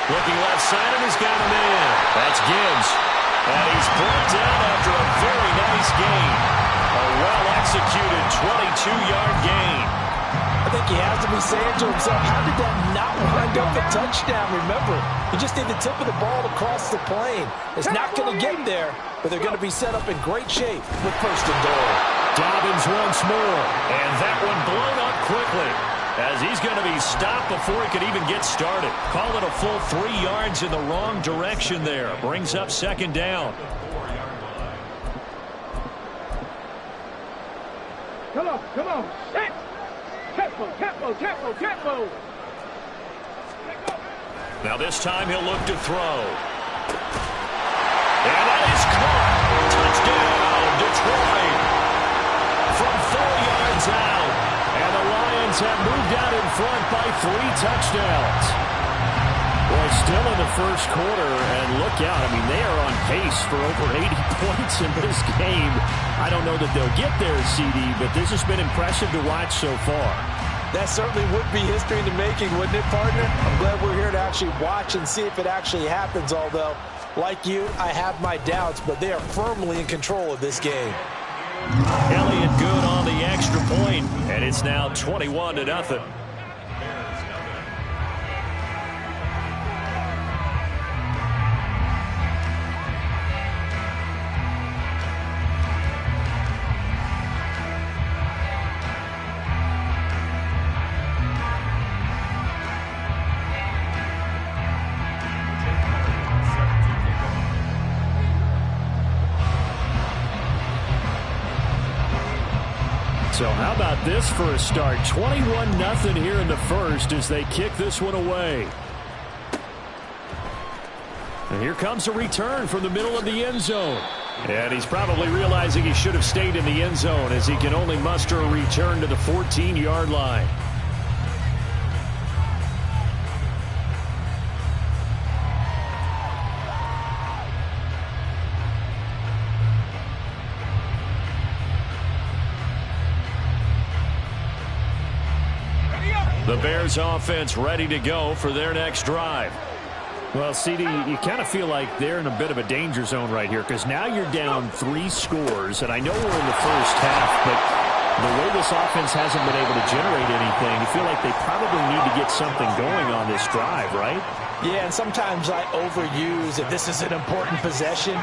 Looking left side, and he's got him in. That's Gibbs. And he's brought down after a very nice gain. A well-executed 22-yard gain. I think he has to be saying to himself, how did that not wind up a touchdown? Remember, you just need the tip of the ball to cross the plane. It's not going to get there, but they're going to be set up in great shape with 1st and goal. Dobbins once more. And that one blown up quickly, as he's going to be stopped before he could even get started. Call it a full 3 yards in the wrong direction there. Brings up 2nd down. Come on, set! Tempo! Now this time he'll look to throw. And that is caught. Touchdown, Detroit. From 4 yards out. And the Lions have moved out in front by 3 touchdowns. Well, still in the first quarter, and look out. I mean, they are on pace for over 80 points in this game. I don't know that they'll get there, CD, but this has been impressive to watch so far. That certainly would be history in the making, wouldn't it, partner? I'm glad we're here to actually watch and see if it actually happens, although, like you, I have my doubts, but they are firmly in control of this game. Elliott good on the extra point, and it's now 21-0. So how about this for a start? 21-0 here in the first as they kick this one away. And here comes a return from the middle of the end zone. And he's probably realizing he should have stayed in the end zone as he can only muster a return to the 14-yard line. The Bears offense ready to go for their next drive. Well, CD, you kind of feel like they're in a bit of a danger zone right here because now you're down 3 scores, and I know we're in the first half, but the way this offense hasn't been able to generate anything, you feel like they probably need to get something going on this drive, right? Yeah, and sometimes I overuse if this is an important possession.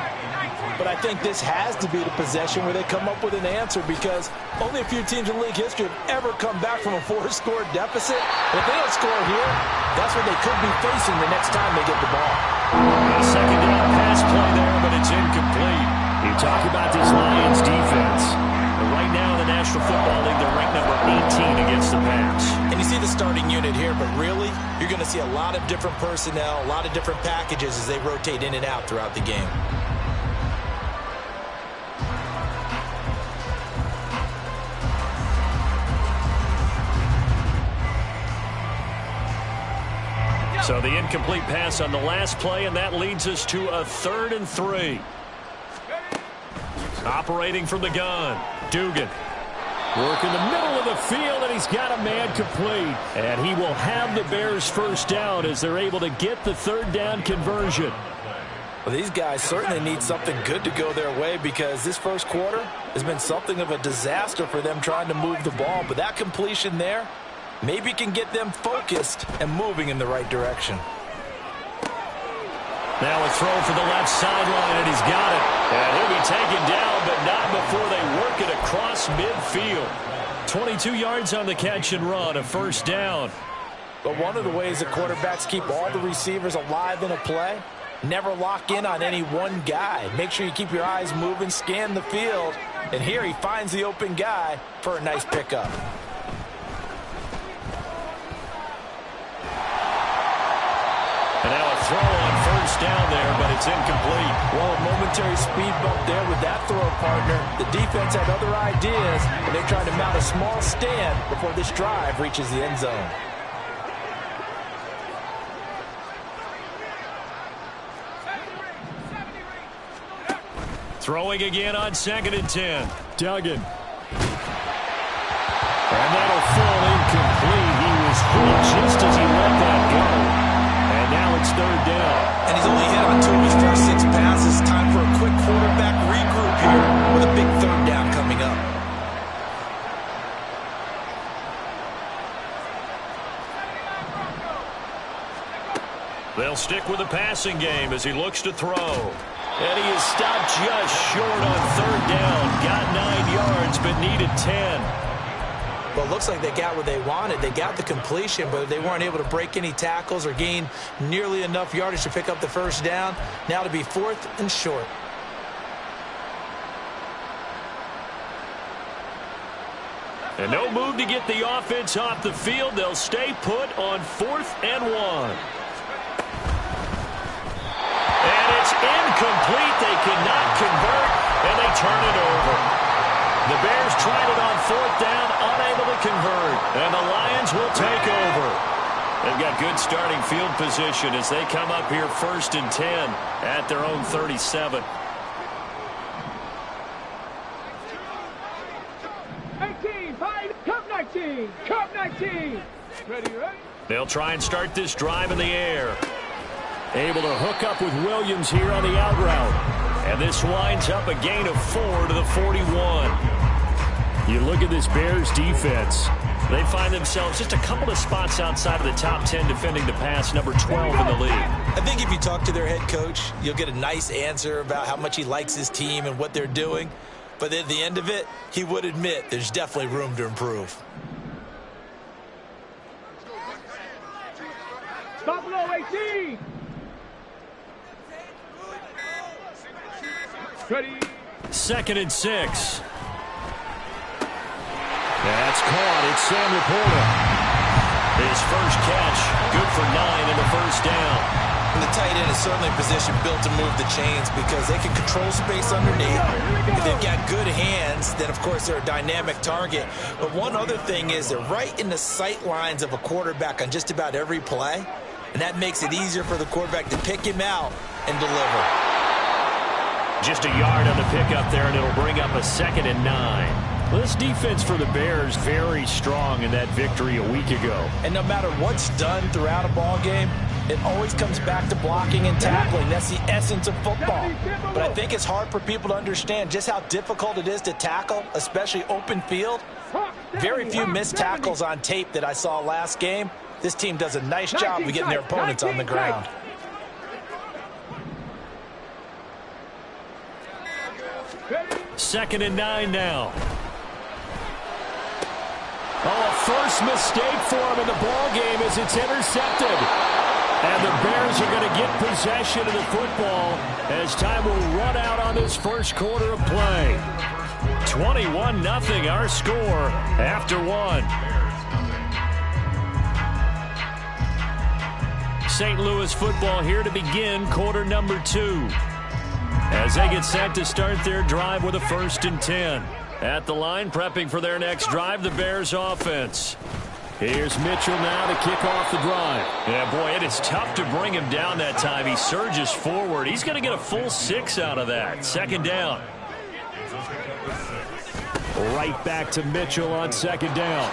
But I think this has to be the possession where they come up with an answer because only a few teams in league history have ever come back from a 4-score deficit. If they don't score here, that's what they could be facing the next time they get the ball. A second down pass play there, but it's incomplete. You talk about this Lions defense. Right now in the National Football League, they're ranked number 18 against the pass. And you see the starting unit here, but really, you're going to see a lot of different personnel, a lot of different packages as they rotate in and out throughout the game. So the incomplete pass on the last play, and that leads us to a 3rd and 3. Operating from the gun, Dugan. Working the middle of the field, and he's got a man complete. And he will have the Bears first down as they're able to get the 3rd down conversion. Well, these guys certainly need something good to go their way because this first quarter has been something of a disaster for them trying to move the ball. But that completion there maybe can get them focused and moving in the right direction. Now a throw for the left sideline, and he's got it. And he'll be taken down, but not before they work it across midfield. 22 yards on the catch and run, a first down. But one of the ways that quarterbacks keep all the receivers alive in a play, never lock in on any one guy. Make sure you keep your eyes moving, scan the field. And here he finds the open guy for a nice pickup. And now a throw on first down there, but it's incomplete. Well, a momentary speed bump there with that throw, partner. The defense had other ideas, and they're trying to mount a small stand before this drive reaches the end zone. Throwing again on 2nd and 10. Duggan. And that'll fall incomplete. He was hit just as he let that go. And now it's 3rd down. And he's only hit on 2 of his first 6 passes. Time for a quick quarterback regroup here with a big 3rd down coming up. They'll stick with the passing game as he looks to throw. And he is stopped just short on 3rd down. Got 9 yards, but needed 10. Well, it looks like they got what they wanted. They got the completion, but they weren't able to break any tackles or gain nearly enough yardage to pick up the first down. Now to be 4th and short. And no move to get the offense off the field. They'll stay put on 4th and 1. And it's incomplete. They cannot convert, and they turn it over. The Bears tried it on 4th down, unable to convert, and the Lions will take over. They've got good starting field position as they come up here 1st and 10 at their own 37. 18, 5, Cup 19, Cup 19. Ready? They'll try and start this drive in the air. Able to hook up with Williams here on the out route. And this winds up a gain of 4 to the 41. You look at this Bears defense. They find themselves just a couple of spots outside of the top 10 defending the pass, number 12 in the league. I think if you talk to their head coach, you'll get a nice answer about how much he likes his team and what they're doing. But at the end of it, he would admit there's definitely room to improve. Stop below 18. Ready? 2nd and 6. That's caught. It's Sam Laporta. His first catch, good for 9 and a first down. And the tight end is certainly a position built to move the chains because they can control space underneath. If they've got good hands, then, of course, they're a dynamic target. But one other thing is they're right in the sight lines of a quarterback on just about every play. And that makes it easier for the quarterback to pick him out and deliver. Just a yard on the pickup there, and it'll bring up a 2nd and 9. Well, this defense for the Bears very strong in that victory a week ago. And no matter what's done throughout a ball game, It always comes back to blocking and tackling. That's the essence of football. But I think it's hard for people to understand just how difficult it is to tackle, especially open field. Very few missed tackles on tape that I saw last game. This team does a nice job of getting their opponents on the ground. Second and 9 now. Oh, a first mistake for him in the ball game as it's intercepted. And the Bears are going to get possession of the football as time will run out on this first quarter of play. 21-0 our score after one. St. Louis football here to begin quarter number 2. As they get set to start their drive with a 1st and 10. At the line, prepping for their next drive, the Bears offense. Here's Mitchell now to kick off the drive. Yeah, boy, it is tough to bring him down that time. He surges forward. He's going to get a full 6 out of that. Second down. Right back to Mitchell on second down.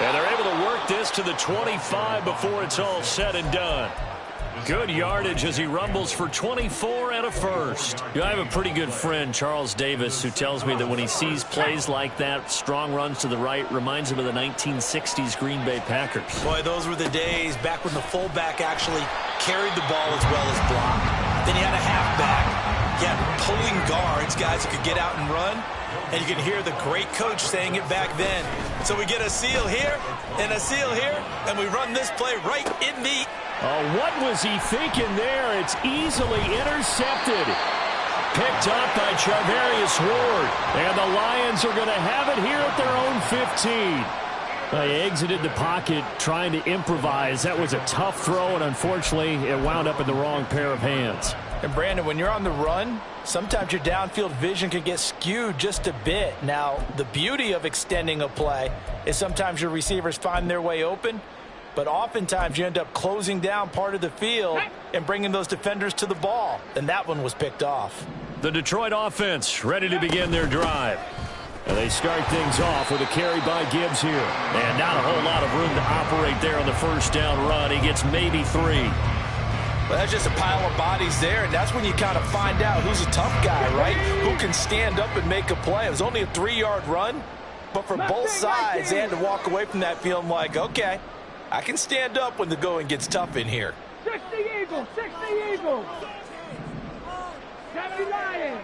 And they're able to work this to the 25 before it's all said and done. Good yardage as he rumbles for 24 and a first. I have a pretty good friend, Charles Davis, who tells me that when he sees plays like that, strong runs to the right, reminds him of the 1960s Green Bay Packers. Boy, those were the days back when the fullback actually carried the ball as well as blocked. Then you had a halfback. You had pulling guards, guys who could get out and run. And you can hear the great coach saying it back then. So we get a seal here and a seal here, and we run this play right in the... Oh, what was he thinking there? It's easily intercepted. Picked up by Charvarius Ward. And the Lions are going to have it here at their own 15. They exited the pocket trying to improvise. That was a tough throw, and unfortunately, it wound up in the wrong pair of hands. And, Brandon, when you're on the run, sometimes your downfield vision can get skewed just a bit. Now, the beauty of extending a play is sometimes your receivers find their way open, but oftentimes you end up closing down part of the field and bringing those defenders to the ball. And that one was picked off. The Detroit offense ready to begin their drive. And they start things off with a carry by Gibbs here. And not a whole lot of room to operate there on the first down run. He gets maybe 3. Well, that's just a pile of bodies there, and that's when you kind of find out who's a tough guy, right? Who can stand up and make a play. It was only a 3-yard run, but for both sides, they had to walk away from that feeling like, okay, I can stand up when the going gets tough in here. 60 Eagles, 60 Eagles. 70 Lions.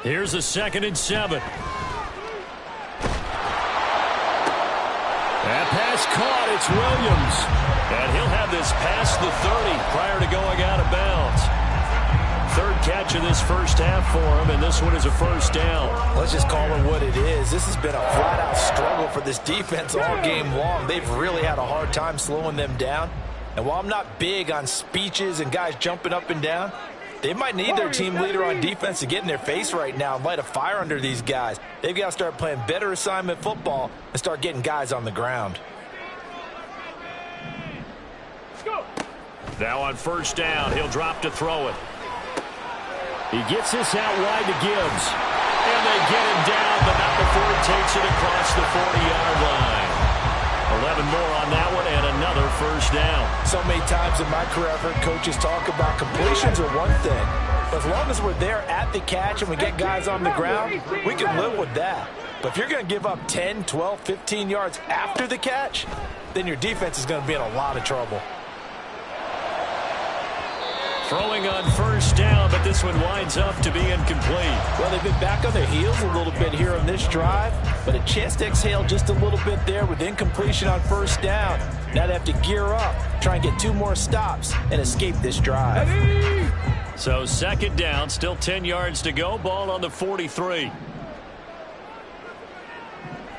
Here's a 2nd and 7. That pass caught. It's Williams. And he'll have this past the 30 prior to going out of bounds. 3rd catch of this first half for him, and this one is a first down. Let's just call it what it is. This has been a flat-out struggle for this defense all game long. They've really had a hard time slowing them down. And while I'm not big on speeches and guys jumping up and down, they might need their team leader on defense to get in their face right now and light a fire under these guys. They've got to start playing better assignment football and start getting guys on the ground. Now on first down, he'll drop to throw it. He gets this out wide to Gibbs. And they get him down, but not before he takes it across the 40-yard line. 11 more on that one, and another first down. So many times in my career, I've heard coaches talk about completions are one thing. But as long as we're there at the catch and we get guys on the ground, we can live with that. But if you're going to give up 10, 12, 15 yards after the catch, then your defense is going to be in a lot of trouble. Throwing on first down, but this one winds up to be incomplete. Well, they've been back on their heels a little bit here on this drive, but a chance to exhale just a little bit there with incompletion on first down. Now they have to gear up, try and get 2 more stops, and escape this drive. So 2nd down, still 10 yards to go. Ball on the 43.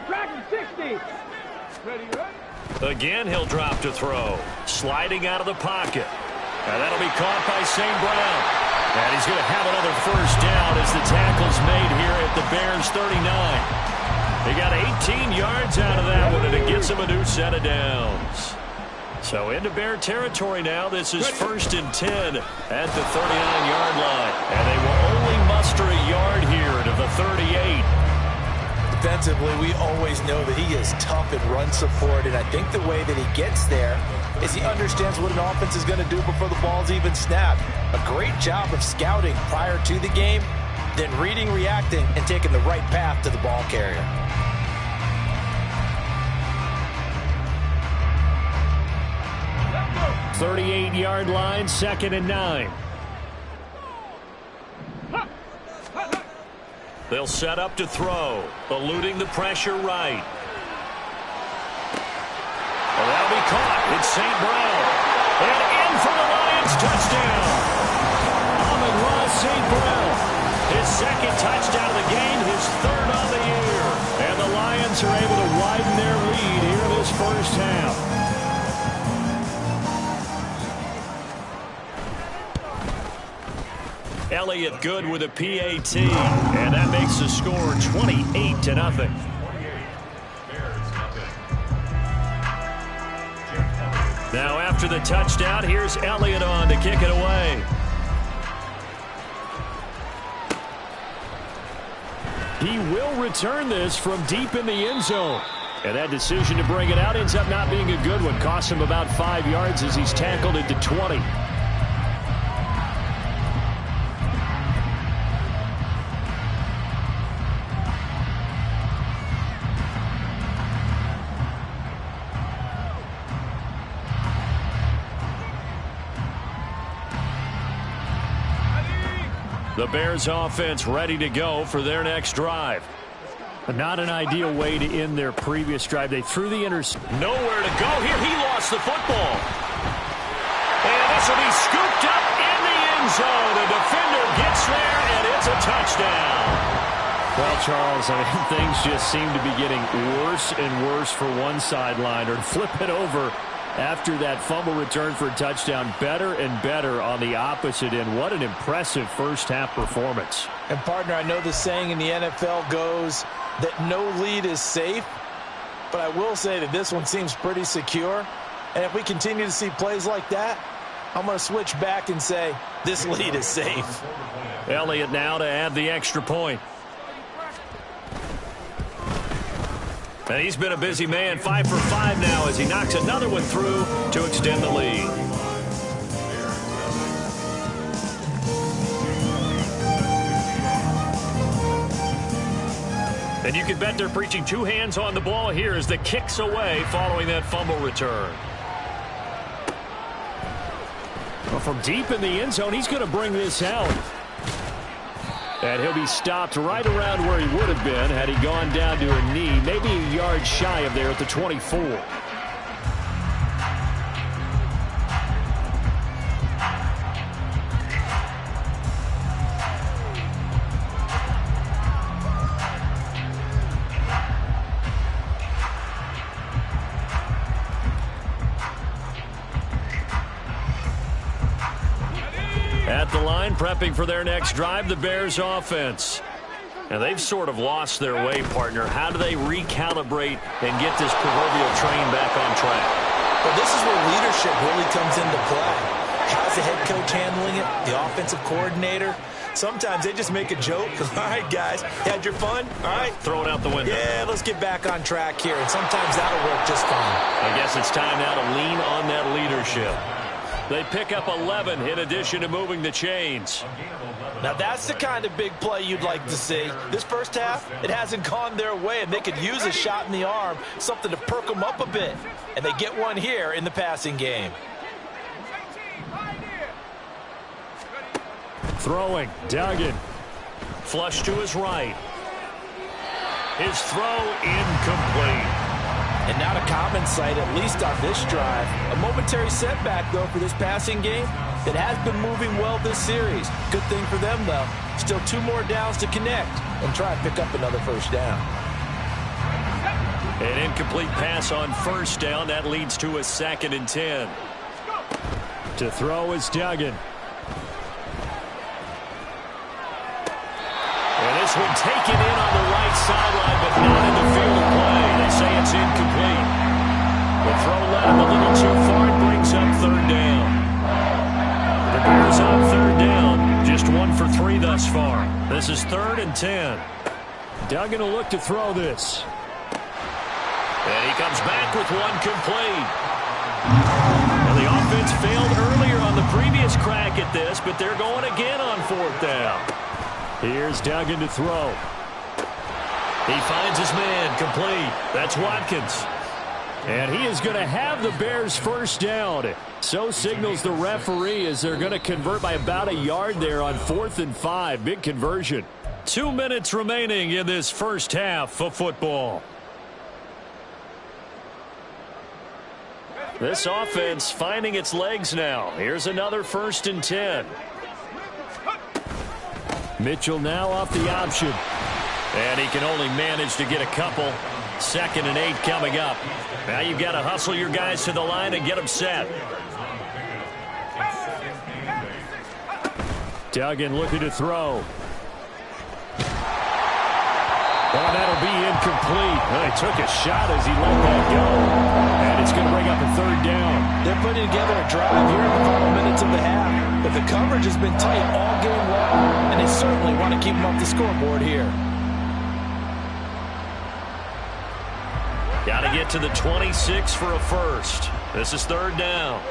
Dragon 60. Ready, right? Again, he'll drop to throw. Sliding out of the pocket. And that'll be caught by St. Brown. And he's going to have another first down as the tackle's made here at the Bears 39. He got 18 yards out of that one, and it gets him a new set of downs. So into Bear territory now. This is 1st and 10 at the 39-yard line. And they will only muster a yard here to the 38. defensively, we always know that he is tough in run support, and I think the way that he gets there is he understands what an offense is going to do before the ball's even snapped. A great job of scouting prior to the game, then reading, reacting, and taking the right path to the ball carrier. The 38-yard line, 2nd and 9. They'll set up to throw, eluding the pressure right. Well, that'll be caught. It's St. Brown. And in for the Lions, touchdown. Amon-Ra St. Brown. His 2nd touchdown of the game, his 3rd on the year. And the Lions are able to widen their lead here in this first half. Elliott good with a PAT, and that makes the score 28-0. Now after the touchdown, here's Elliott on to kick it away. He will return this from deep in the end zone. And that decision to bring it out ends up not being a good one. Cost him about 5 yards as he's tackled into 20. The Bears offense ready to go for their next drive. Not an ideal way to end their previous drive. They threw the interception. Nowhere to go here. He lost the football. And this will be scooped up in the end zone. A defender gets there, and it's a touchdown. Well, Charles, I mean, things just seem to be getting worse and worse for one sideline. Or flip it over. After that fumble return for a touchdown, better and better on the opposite end. What an impressive first-half performance. And, partner, I know the saying in the NFL goes that no lead is safe, but I will say that this one seems pretty secure. And if we continue to see plays like that, I'm going to switch back and say this lead is safe. Elliott now to add the extra point. And he's been a busy man, 5 for 5 now as he knocks another one through to extend the lead. And you can bet they're preaching 2 hands on the ball here as the kick's away following that fumble return. Well, from deep in the end zone, he's going to bring this out. And he'll be stopped right around where he would have been had he gone down to a knee, maybe a yard shy of there at the 24. At the line, prepping for their next drive, the Bears offense. And they've sort of lost their way, partner. How do they recalibrate and get this proverbial train back on track? Well, this is where leadership really comes into play. How's the head coach handling it? The offensive coordinator? Sometimes they just make a joke. All right, guys, had your fun? All right. Throw it out the window. Yeah, let's get back on track here. And sometimes that'll work just fine. I guess it's time now to lean on that leadership. They pick up 11 in addition to moving the chains. Now that's the kind of big play you'd like to see. This first half, it hasn't gone their way, and they could use a shot in the arm, something to perk them up a bit. And they get one here in the passing game. Throwing, Duggan. Flush to his right. His throw incomplete. And not a common sight, at least on this drive. A momentary setback, though, for this passing game that has been moving well this series. Good thing for them, though. Still 2 more downs to connect and try and pick up another first down. An incomplete pass on first down. That leads to a 2nd and 10. To throw is Duggan. And this one taken in on the right sideline, but not in the field of play. They say it's incomplete. The throw led him a little too far and brings up 3rd down. The Bears on 3rd down. Just 1 for 3 thus far. This is 3rd and 10. Duggan will look to throw this. And he comes back with one complete. Well, the offense failed earlier on the previous crack at this, but they're going again on 4th down. Here's Duggan to throw. He finds his man, complete. That's Watkins. And he is going to have the Bears first down. So signals the referee as they're going to convert by about a yard there on 4th and 5. Big conversion. 2 minutes remaining in this first half of football. This offense finding its legs now. Here's another 1st and 10. Mitchell now off the option. And he can only manage to get a couple. 2nd and 8 coming up. Now you've got to hustle your guys to the line and get them set. Duggan looking to throw. Oh, that'll be incomplete. Well, he took a shot as he let that go. And it's going to bring up a 3rd down. They're putting together a drive here in the final minutes of the half. But the coverage has been tight all game long, and they certainly want to keep them off the scoreboard here. Got to get to the 26 for a first. This is 3rd down.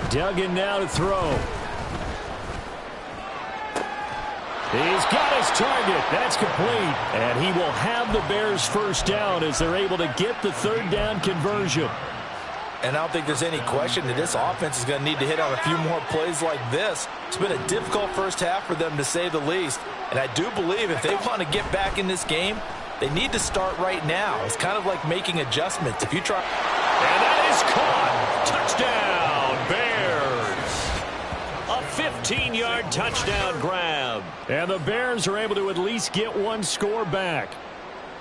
Duggan now to throw. He's got his target. That's complete. And he will have the Bears first down as they're able to get the 3rd down conversion. And I don't think there's any question that this offense is going to need to hit on a few more plays like this. It's been a difficult first half for them, to say the least. And I do believe if they want to get back in this game, they need to start right now. It's kind of like making adjustments. If you try... And that is caught. Touchdown, Bears. A 15-yard touchdown grab. And the Bears are able to at least get one score back.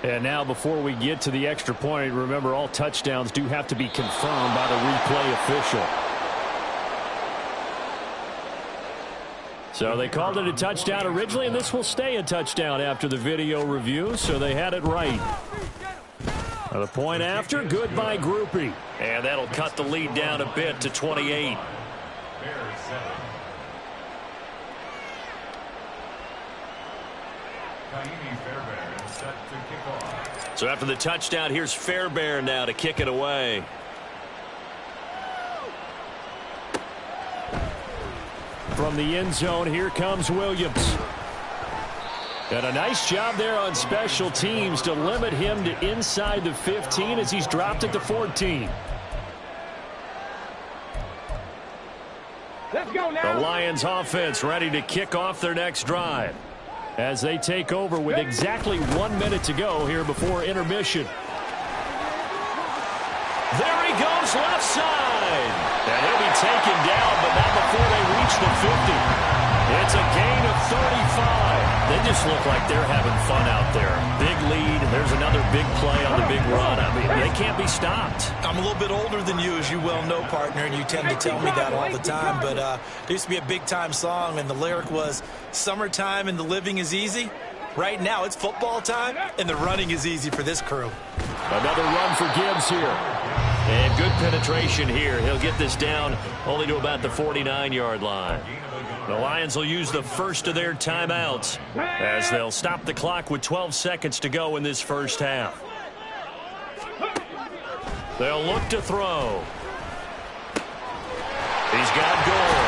And now before we get to the extra point, remember all touchdowns do have to be confirmed by the replay official. So they called it a touchdown originally, and this will stay a touchdown after the video review, so they had it right. The point after, good by Groupie. And that'll cut the lead down a bit to 28. So after the touchdown, here's Fairbairn now to kick it away. From the end zone, here comes Williams. And a nice job there on special teams to limit him to inside the 15 as he's dropped at the 14. Let's go now. The Lions offense ready to kick off their next drive as they take over with exactly 1 minute to go here before intermission. There he goes, left side. And he'll be taken down, but not before they reach the 50. It's a gain of 35. They just look like they're having fun out there. Big lead. There's another big play on the big run. I mean, they can't be stopped. I'm a little bit older than you, as you well know, partner, and you tend to tell me that all the time. But there used to be a big-time song, and the lyric was, "Summertime and the living is easy." Right now, it's football time, and the running is easy for this crew. Another run for Gibbs here. And good penetration here. He'll get this down only to about the 49-yard line. The Lions will use the first of their timeouts as they'll stop the clock with 12 seconds to go in this first half. They'll look to throw. He's got goal.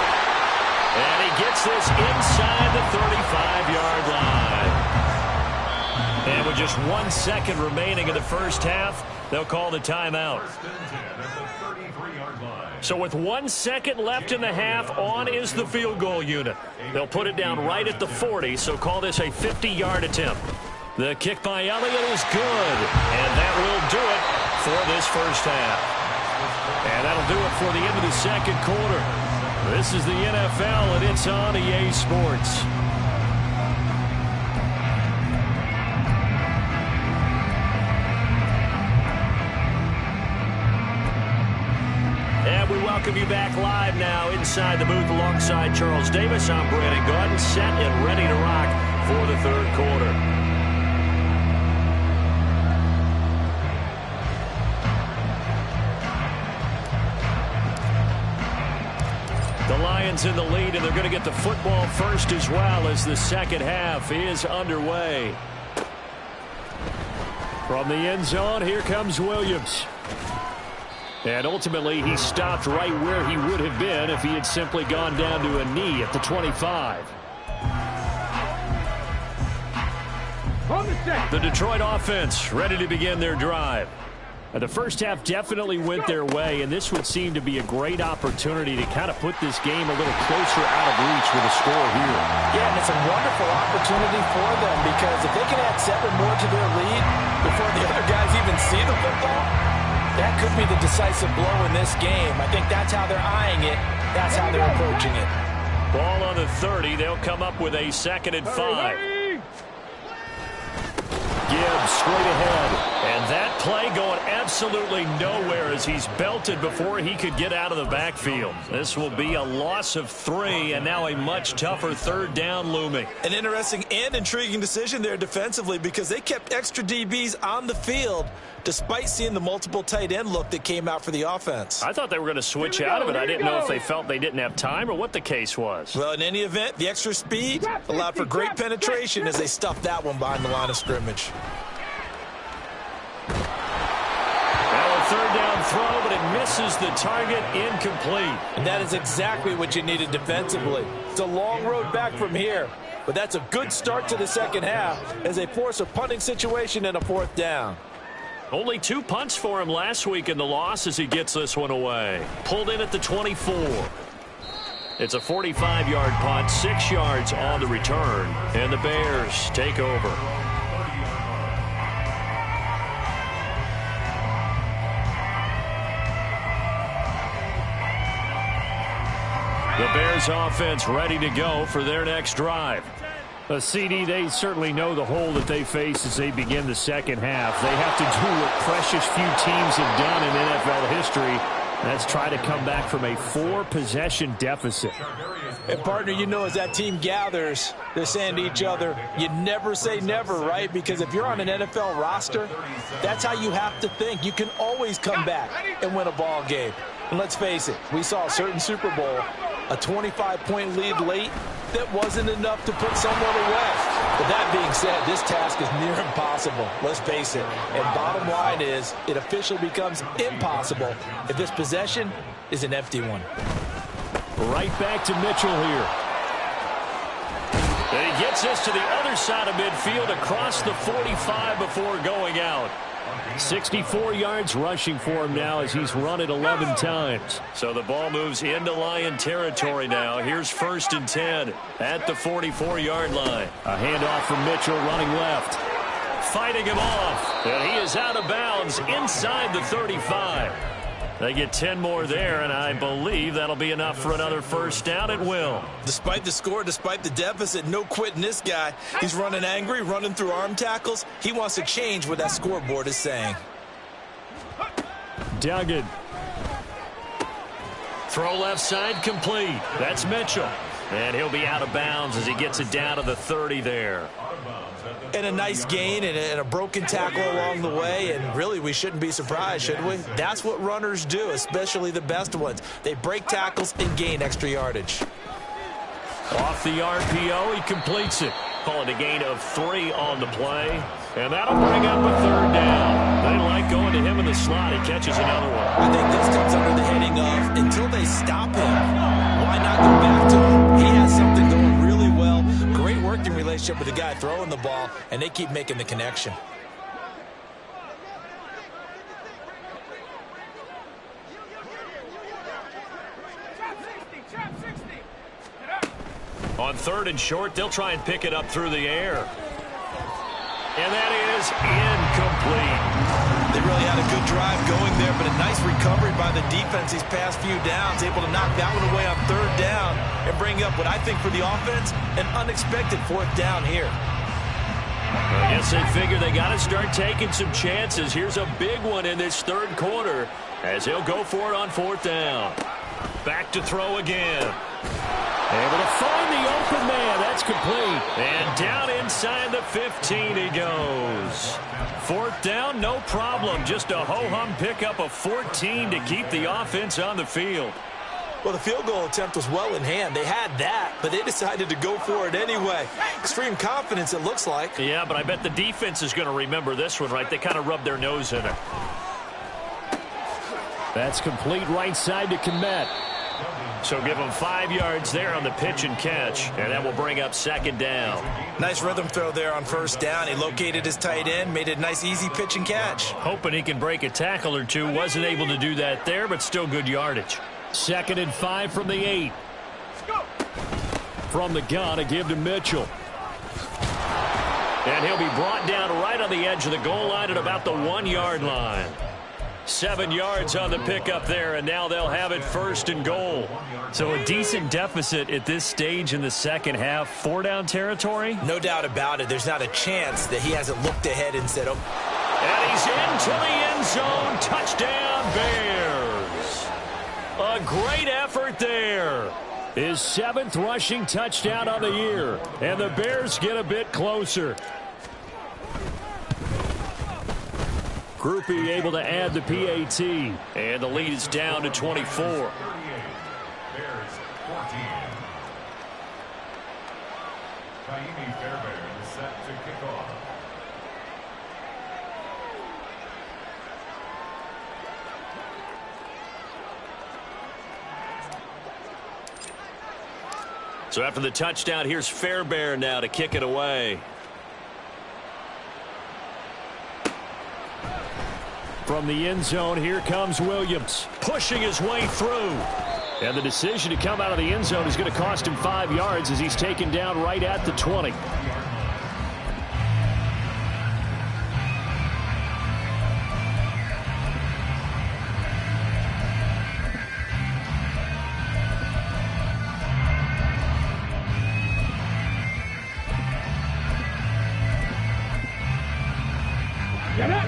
And he gets this inside the 35-yard line. And with just 1 second remaining in the first half, they'll call the timeout. So with 1 second left in the half, on is the field goal unit. They'll put it down right at the 40, so call this a 50-yard attempt. The kick by Elliott is good, and that will do it for this first half. And that'll do it for the end of the second quarter. This is the NFL, and it's on EA Sports. We welcome you back live now inside the booth alongside Charles Davis. I'm Brandon Gaudin, set and ready to rock for the third quarter. The Lions in the lead, and they're going to get the football first as well as the second half is underway. From the end zone, here comes Williams. And ultimately, he stopped right where he would have been if he had simply gone down to a knee at the 25. The Detroit offense ready to begin their drive. The first half definitely went their way, and this would seem to be a great opportunity to kind of put this game a little closer out of reach with a score here. Yeah, and it's a wonderful opportunity for them because if they can add 7 more to their lead before the other guys even see the football, that could be the decisive blow in this game. I think that's how they're eyeing it. That's how they're approaching it. Ball on the 30. They'll come up with a 2nd and 5. Gibbs straight ahead. And that play going absolutely nowhere as he's belted before he could get out of the backfield. This will be a loss of 3 and now a much tougher 3rd down looming. An interesting and intriguing decision there defensively because they kept extra DBs on the field despite seeing the multiple tight end look that came out for the offense. I thought they were going to switch out of it. I didn't know if they felt they didn't have time or what the case was. Well, in any event, the extra speed allowed for great penetration as they stuffed that one behind the line of scrimmage. Well, a 3rd down throw, but it misses the target, incomplete. And that is exactly what you needed defensively. It's a long road back from here, but that's a good start to the second half as they force a punting situation and a 4th down. Only 2 punts for him last week in the loss as he gets this one away. Pulled in at the 24. It's a 45-yard punt, 6 yards on the return, and the Bears take over. The Bears offense ready to go for their next drive. CD, they certainly know the hole that they face as they begin the second half. They have to do what precious few teams have done in NFL history. That's try to come back from a 4-possession deficit. And, partner, you know as that team gathers, they're saying to each other, you never say never, right? Because if you're on an NFL roster, that's how you have to think. You can always come back and win a ball game. And let's face it, we saw a certain Super Bowl, a 25-point lead late, that wasn't enough to put someone away. But that being said, this task is near impossible. Let's face it. And bottom line is, it officially becomes impossible if this possession is an empty one. Right back to Mitchell here. And he gets this to the other side of midfield across the 45 before going out. 64 yards rushing for him now as he's run it 11 times. So the ball moves into Lion territory now. Here's 1st and 10 at the 44-yard line. A handoff from Mitchell running left. Fighting him off. And he is out of bounds inside the 35. They get 10 more there, and I believe that'll be enough for another 1st down at will. Despite the score, despite the deficit, no quitting this guy. He's running angry, running through arm tackles. He wants to change what that scoreboard is saying. Duggan. Throw left side complete. That's Mitchell. And he'll be out of bounds as he gets it down to the 30 there. And a nice gain and a broken tackle along the way, and really we shouldn't be surprised, should we? That's what runners do, especially the best ones. They break tackles and gain extra yardage. Off the RPO, he completes it. Call it a gain of 3 on the play, and that'll bring up a 3rd down. They like going to him in the slot. He catches another one. I think this comes under the heading of, until they stop him, why not go back to him? He has something going really well. Great working relationship with the guy throwing the ball, and they keep making the connection. On 3rd and short, they'll try and pick it up through the air. And that is incomplete. They really had a good drive going there, but a nice recovery by the defense these past few downs, able to knock that one away on 3rd down and bring up what I think for the offense, an unexpected 4th down here. I guess they figure they got to start taking some chances. Here's a big one in this 3rd quarter as he'll go for it on 4th down. Back to throw again. Able to find the open man. That's complete. And down inside the 15 he goes. 4th down, no problem. Just a ho-hum pickup of 14 to keep the offense on the field. Well, the field goal attempt was well in hand. They had that, but they decided to go for it anyway. Extreme confidence, it looks like. Yeah, but I bet the defense is going to remember this one, right? They kind of rubbed their nose in it. That's complete right side to Kmet. So give him 5 yards there on the pitch and catch, and that will bring up second down. Nice rhythm throw there on first down. He located his tight end, made it a nice, easy pitch and catch. Hoping he can break a tackle or two. Wasn't able to do that there, but still good yardage. 2nd and 5 from the 8. From the gun, a give to Mitchell. And he'll be brought down right on the edge of the goal line at about the 1-yard line. 7 yards on the pickup there, and now they'll have it 1st and goal. So a decent deficit at this stage in the second half. 4-down territory? No doubt about it. There's not a chance that he hasn't looked ahead and said, oh. And he's into the end zone. Touchdown, Bears. A great effort there. His 7th rushing touchdown on the year. And the Bears get a bit closer. Groupie able to add the PAT. And the lead is down to 24. Bears 14. Taimi Fairbairn is set to kick off. So after the touchdown, here's Fairbairn now to kick it away. From the end zone, here comes Williams, pushing his way through. And the decision to come out of the end zone is going to cost him 5 yards as he's taken down right at the 20.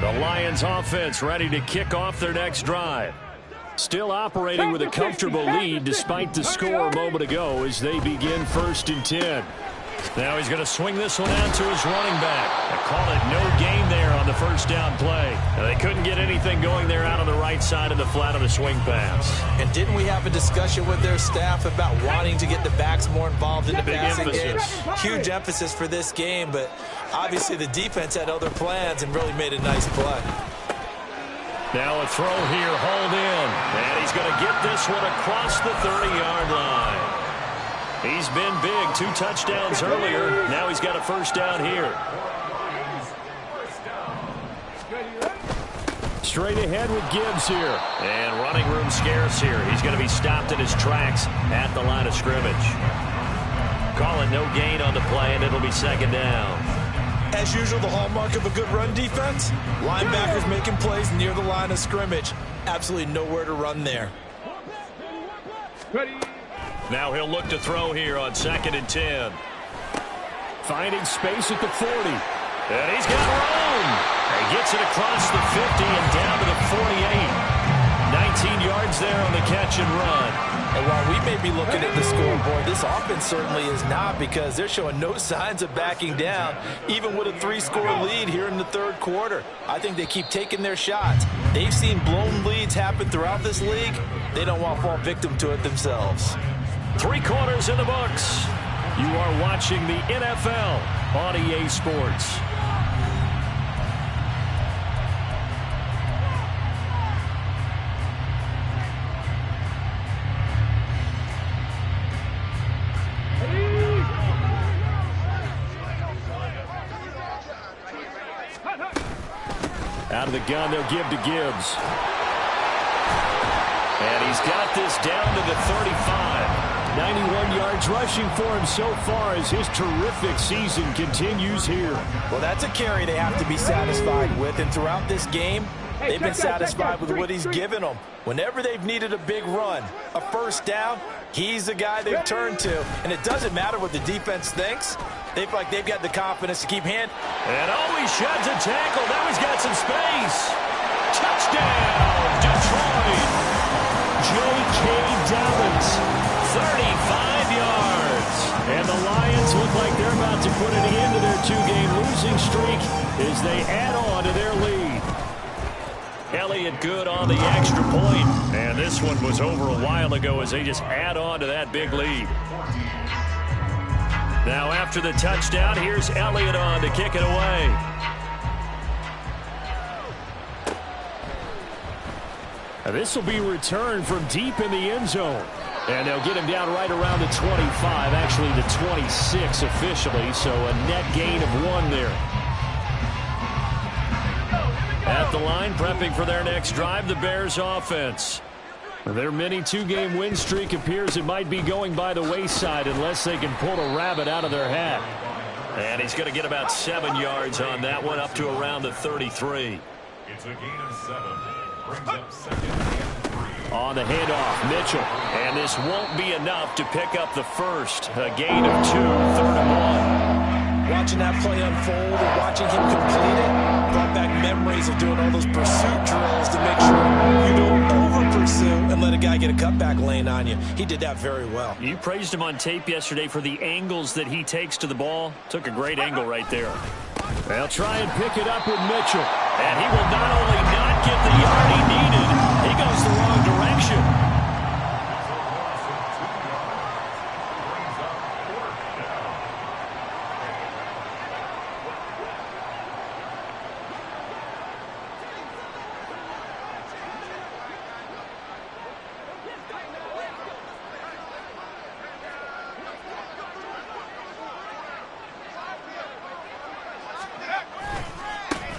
The Lions offense ready to kick off their next drive. Still operating with a comfortable lead despite the score a moment ago as they begin 1st and 10. Now he's going to swing this one out to his running back. They call it no gain there on the 1st down play. Now they couldn't get anything going there out on the right side of the flat of the swing pass. And didn't we have a discussion with their staff about wanting to get the backs more involved in the passing game? Huge emphasis for this game, but obviously the defense had other plans and really made a nice play. Now a throw here, hauled in. And he's going to get this one across the 30-yard line. He's been big, 2 touchdowns earlier. Now he's got a 1st down here. Straight ahead with Gibbs here. And running room scarce here. He's going to be stopped in his tracks at the line of scrimmage. Calling no gain on the play, and it'll be 2nd down. As usual, the hallmark of a good run defense, linebackers making plays near the line of scrimmage. Absolutely nowhere to run there. Now he'll look to throw here on 2nd and 10. Finding space at the 40. And he's got room. He gets it across the 50 and down to the 48. 19 yards there on the catch and run. And while we may be looking at the scoreboard, this offense certainly is not, because they're showing no signs of backing down, even with a 3-score lead here in the 3rd quarter. I think they keep taking their shots. They've seen blown leads happen throughout this league. They don't want to fall victim to it themselves. 3 quarters in the books. You are watching the NFL on EA Sports. Out of the gun, they'll give to Gibbs. And he's got this down to the 35. 91 yards rushing for him so far as his terrific season continues here. Well, that's a carry they have to be satisfied with. And throughout this game, they've been satisfied with what he's given them. Whenever they've needed a big run, a 1st down, he's the guy they've turned to. And it doesn't matter what the defense thinks. They feel like they've got the confidence to keep hand. And he sheds a tackle. Now he's got some space. Touchdown, Detroit. J.K. Dobbins, 35 yards. And the Lions look like they're about to put an end to their 2-game losing streak as they add on to their lead. Elliott good on the extra point. And this one was over a while ago as they just add on to that big lead. Now after the touchdown, here's Elliott on to kick it away. Now this will be returned from deep in the end zone. And they'll get him down right around the 25, actually the 26 officially, so a net gain of 1 there. At the line, prepping for their next drive, the Bears offense. Their mini 2-game win streak appears it might be going by the wayside unless they can pull a rabbit out of their hat. And he's going to get about 7 yards on that one, up to around the 33. It's a gain of 7. Brings up second and 3. On the handoff, Mitchell. And this won't be enough to pick up the first. A gain of 2, 3rd and 1. Watching that play unfold and watching him complete it brought back memories of doing all those pursuit drills to make sure you don't over-pursue and let a guy get a cutback lane on you. He did that very well. You praised him on tape yesterday for the angles that he takes to the ball. Took a great angle right there. They'll try and pick it up with Mitchell. And he will not only not get the yard he needed, he goes the wrong direction.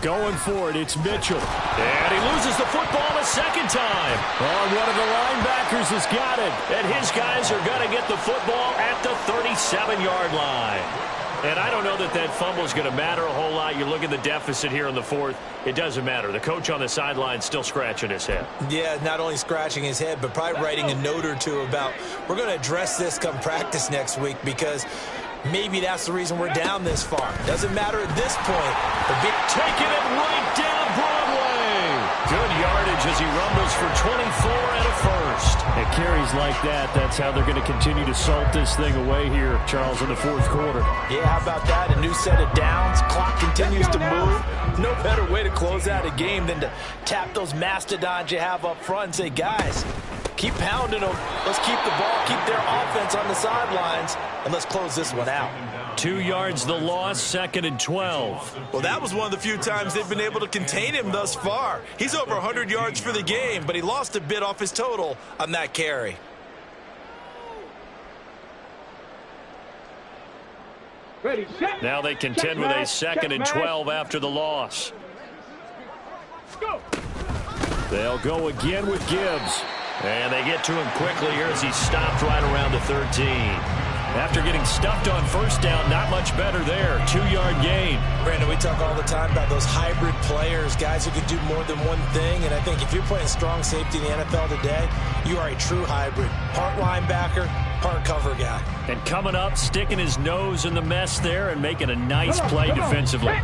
Going for it, it's Mitchell. And he loses the football a second time. Oh, one of the linebackers has got it. And his guys are going to get the football at the 37-yard line. And I don't know that that fumble is going to matter a whole lot. You look at the deficit here in the 4th. It doesn't matter. The coach on the sideline still scratching his head. Yeah, not only scratching his head, but probably writing a note or two about, we're going to address this come practice next week because maybe that's the reason we're down this far. Doesn't matter at this point. Taking it right down Broadway. Good yardage as he rumbles for 24 and a first. It carries like that. That's how they're going to continue to salt this thing away here, Charles, in the 4th quarter. Yeah, how about that? A new set of downs. Clock continues to move. No better way to close out a game than to tap those mastodons you have up front and say, guys, keep pounding them. Let's keep the ball, keep their offense on the sidelines, and let's close this one out. 2 yards the loss, 2nd and 12. Well, that was one of the few times they've been able to contain him thus far. He's over 100 yards for the game, but he lost a bit off his total on that carry. Ready, set. Now they contend with a 2nd and 12 after the loss. Go. They'll go again with Gibbs. And they get to him quickly here as he's stopped right around the 13. After getting stuffed on first down, not much better there. 2-yard gain. Brandon, we talk all the time about those hybrid players, guys who can do more than one thing. And I think if you're playing strong safety in the NFL today, you are a true hybrid. Part linebacker, part cover guy. And coming up, sticking his nose in the mess there and making a nice play defensively.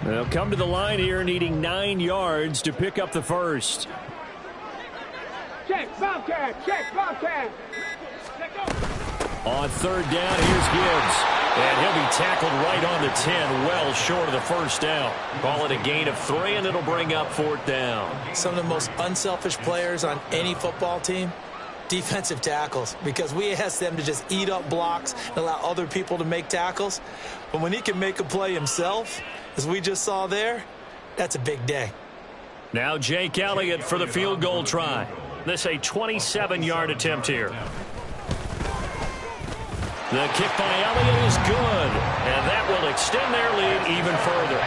They'll come to the line here needing 9 yards to pick up the first. Check, Bobcat, check, Bobcat. On 3rd down, here's Gibbs. And he'll be tackled right on the 10, well short of the first down. Call it a gain of 3, and it'll bring up 4th down. Some of the most unselfish players on any football team, defensive tackles, because we ask them to just eat up blocks and allow other people to make tackles. But when he can make a play himself, as we just saw there, that's a big day. Now Jake Elliott for the field goal try. This a 27-yard attempt here. The kick by Elliott is good, and that will extend their lead even further.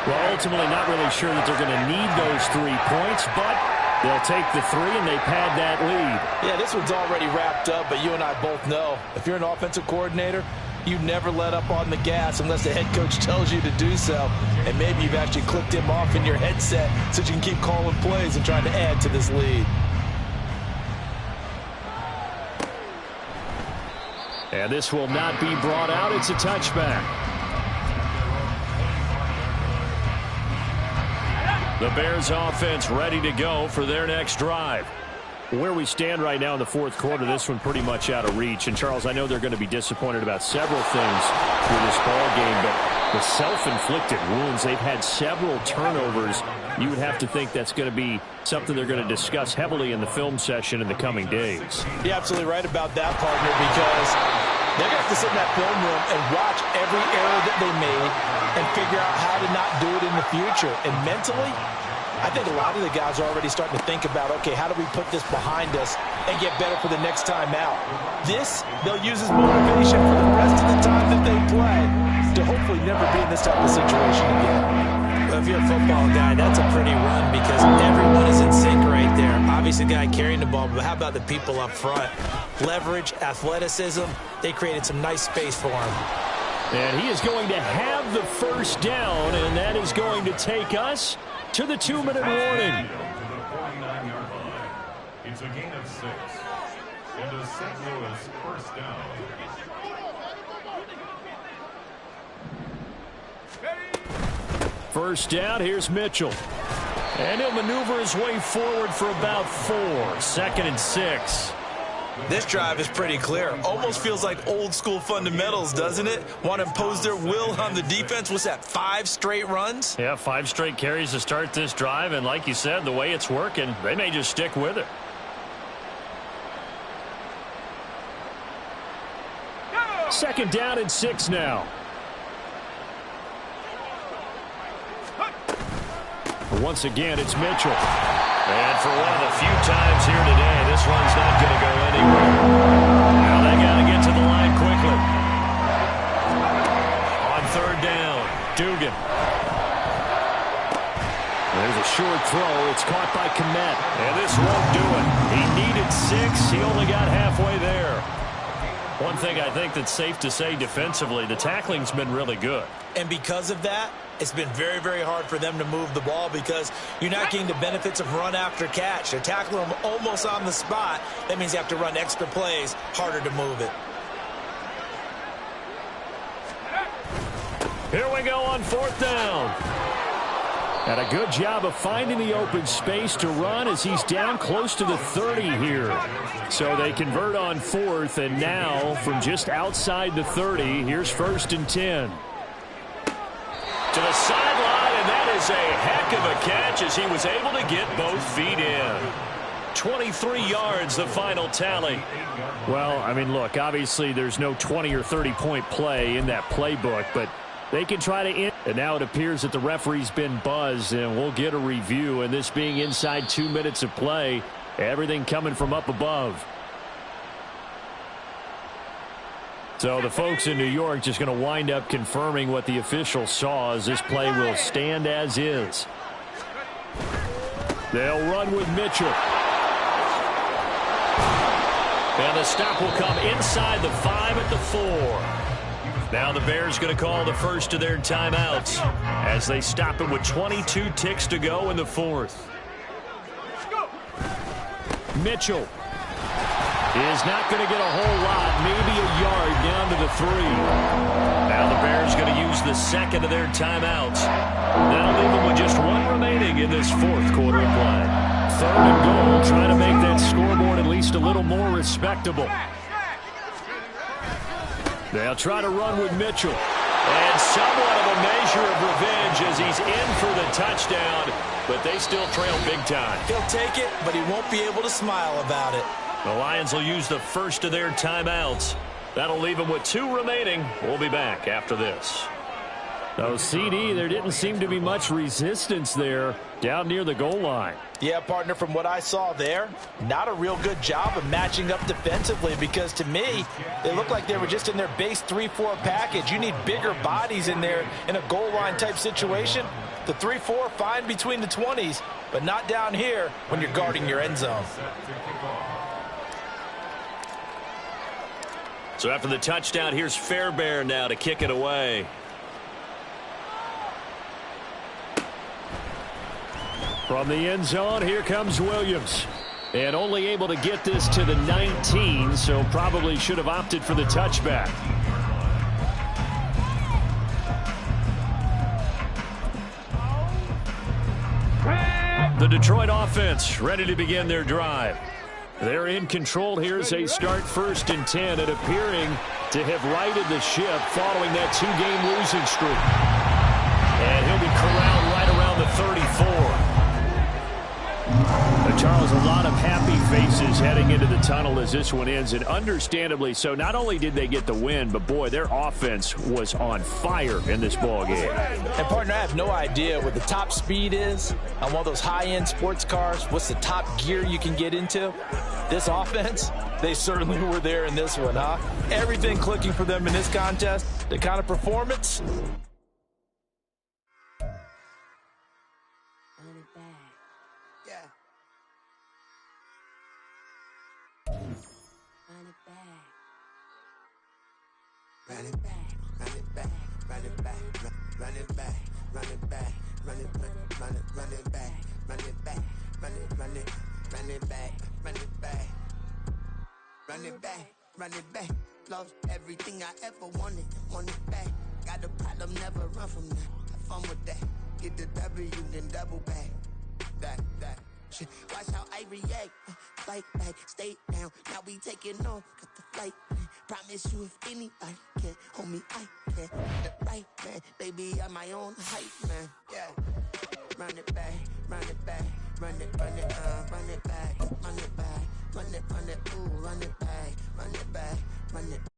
Well, ultimately not really sure that they're going to need those 3 points, but they'll take the 3 and they pad that lead. Yeah, this one's already wrapped up, but you and I both know if you're an offensive coordinator, you never let up on the gas unless the head coach tells you to do so. And maybe you've actually clicked him off in your headset so you can keep calling plays and trying to add to this lead. And this will not be brought out. It's a touchback. The Bears offense ready to go for their next drive. Where we stand right now in the 4th quarter, this one pretty much out of reach. And, Charles, I know they're going to be disappointed about several things through this ball game, but the self-inflicted wounds, they've had several turnovers you would have to think that's going to be something they're going to discuss heavily in the film session in the coming days. You're absolutely right about that, partner, because they're going to have to sit in that film room and watch every error that they made and figure out how to not do it in the future. And mentally, I think a lot of the guys are already starting to think about, okay, how do we put this behind us and get better for the next time out? This, they'll use as motivation for the rest of the time that they play to hopefully never be in this type of situation again. Well, if you're a football guy, that's a pretty run because everyone is in sync right there. Obviously, the guy carrying the ball, but how about the people up front? Leverage, athleticism, they created some nice space for him. And he is going to have the first down, and that is going to take us to the 2-minute warning. It's a gain of 6. And a St. Louis first down. First down, here's Mitchell. And he'll maneuver his way forward for about 4. 2nd and 6. This drive is pretty clear. Almost feels like old school fundamentals, doesn't it? Want to impose their will on the defense. What's that, 5 straight runs? Yeah, 5 straight carries to start this drive. And like you said, the way it's working, they may just stick with it. Second down and 6 now. Once again, it's Mitchell. And for one of the few times here today, this one's not going to go anywhere. Now they got to get to the line quickly. On 3rd down, Dugan. There's a short throw. It's caught by Kmet. And this won't do it. He needed 6. He only got halfway there. One thing I think that's safe to say defensively, the tackling's been really good. And because of that, it's been very, very hard for them to move the ball because you're not getting the benefits of run after catch. They're tackling them almost on the spot. That means you have to run extra plays, harder to move it. Here we go on 4th down. And a good job of finding the open space to run as he's down close to the 30 here. So they convert on 4th, and now from just outside the 30, here's 1st and 10. To the sideline, and that is a heck of a catch as he was able to get both feet in. 23 yards, the final tally. Well, I mean, look, obviously there's no 20 or 30-point play in that playbook, but they can try to end. And now it appears that the referee's been buzzed, and we'll get a review. And this being inside 2 minutes of play, everything coming from up above. So the folks in New York just going to wind up confirming what the official saw as this play will stand as is. They'll run with Mitchell. And the stop will come inside the 5 at the 4. Now the Bears going to call the first of their timeouts as they stop it with 22 ticks to go in the 4th. Mitchell is not going to get a whole lot, maybe a yard down to the 3. Now the Bears going to use the second of their timeouts. That'll leave them with just 1 remaining in this 4th quarter of play. 3rd and goal, trying to make that scoreboard at least a little more respectable. They'll try to run with Mitchell. And somewhat of a measure of revenge as he's in for the touchdown, but they still trail big time. He'll take it, but he won't be able to smile about it. The Lions will use the first of their timeouts. That'll leave them with 2 remaining. We'll be back after this. So, CD, there didn't seem to be much resistance there down near the goal line. Yeah, partner, from what I saw there, not a real good job of matching up defensively because to me, they looked like they were just in their base 3-4 package. You need bigger bodies in there in a goal line type situation. The 3-4, fine between the 20s, but not down here when you're guarding your end zone. So after the touchdown, here's Fairbairn now to kick it away. From the end zone, here comes Williams. And only able to get this to the 19, so probably should have opted for the touchback. The Detroit offense ready to begin their drive. They're in control here as they start 1st and 10 and appearing to have righted the ship following that 2-game losing streak. And he'll be corralled right around the 34. Charles, a lot of happy faces heading into the tunnel as this one ends, and understandably so. Not only did they get the win, but, boy, their offense was on fire in this ballgame. And, partner, I have no idea what the top speed is on one of those high-end sports cars. What's the top gear you can get into? This offense, they certainly were there in this one, huh? Everything clicking for them in this contest, the kind of performance. Run it back, run it back, run it back, run it back, run it back, run it back, run it back, run it back, run it back, run it back, run it back, run it back. Lost everything I ever wanted, want it back. Got a problem, never run from that. Have fun with that. Get the W, then double back. That. Shit. Watch how I react. Fight back, stay down. Now we taking off, got the flight. Promise you if anybody can, homie, I can. The right man, baby, I'm my own hype man. Yeah. Run it back, run it back, run it back, run it back, run it, ooh, run it back, run it back, run it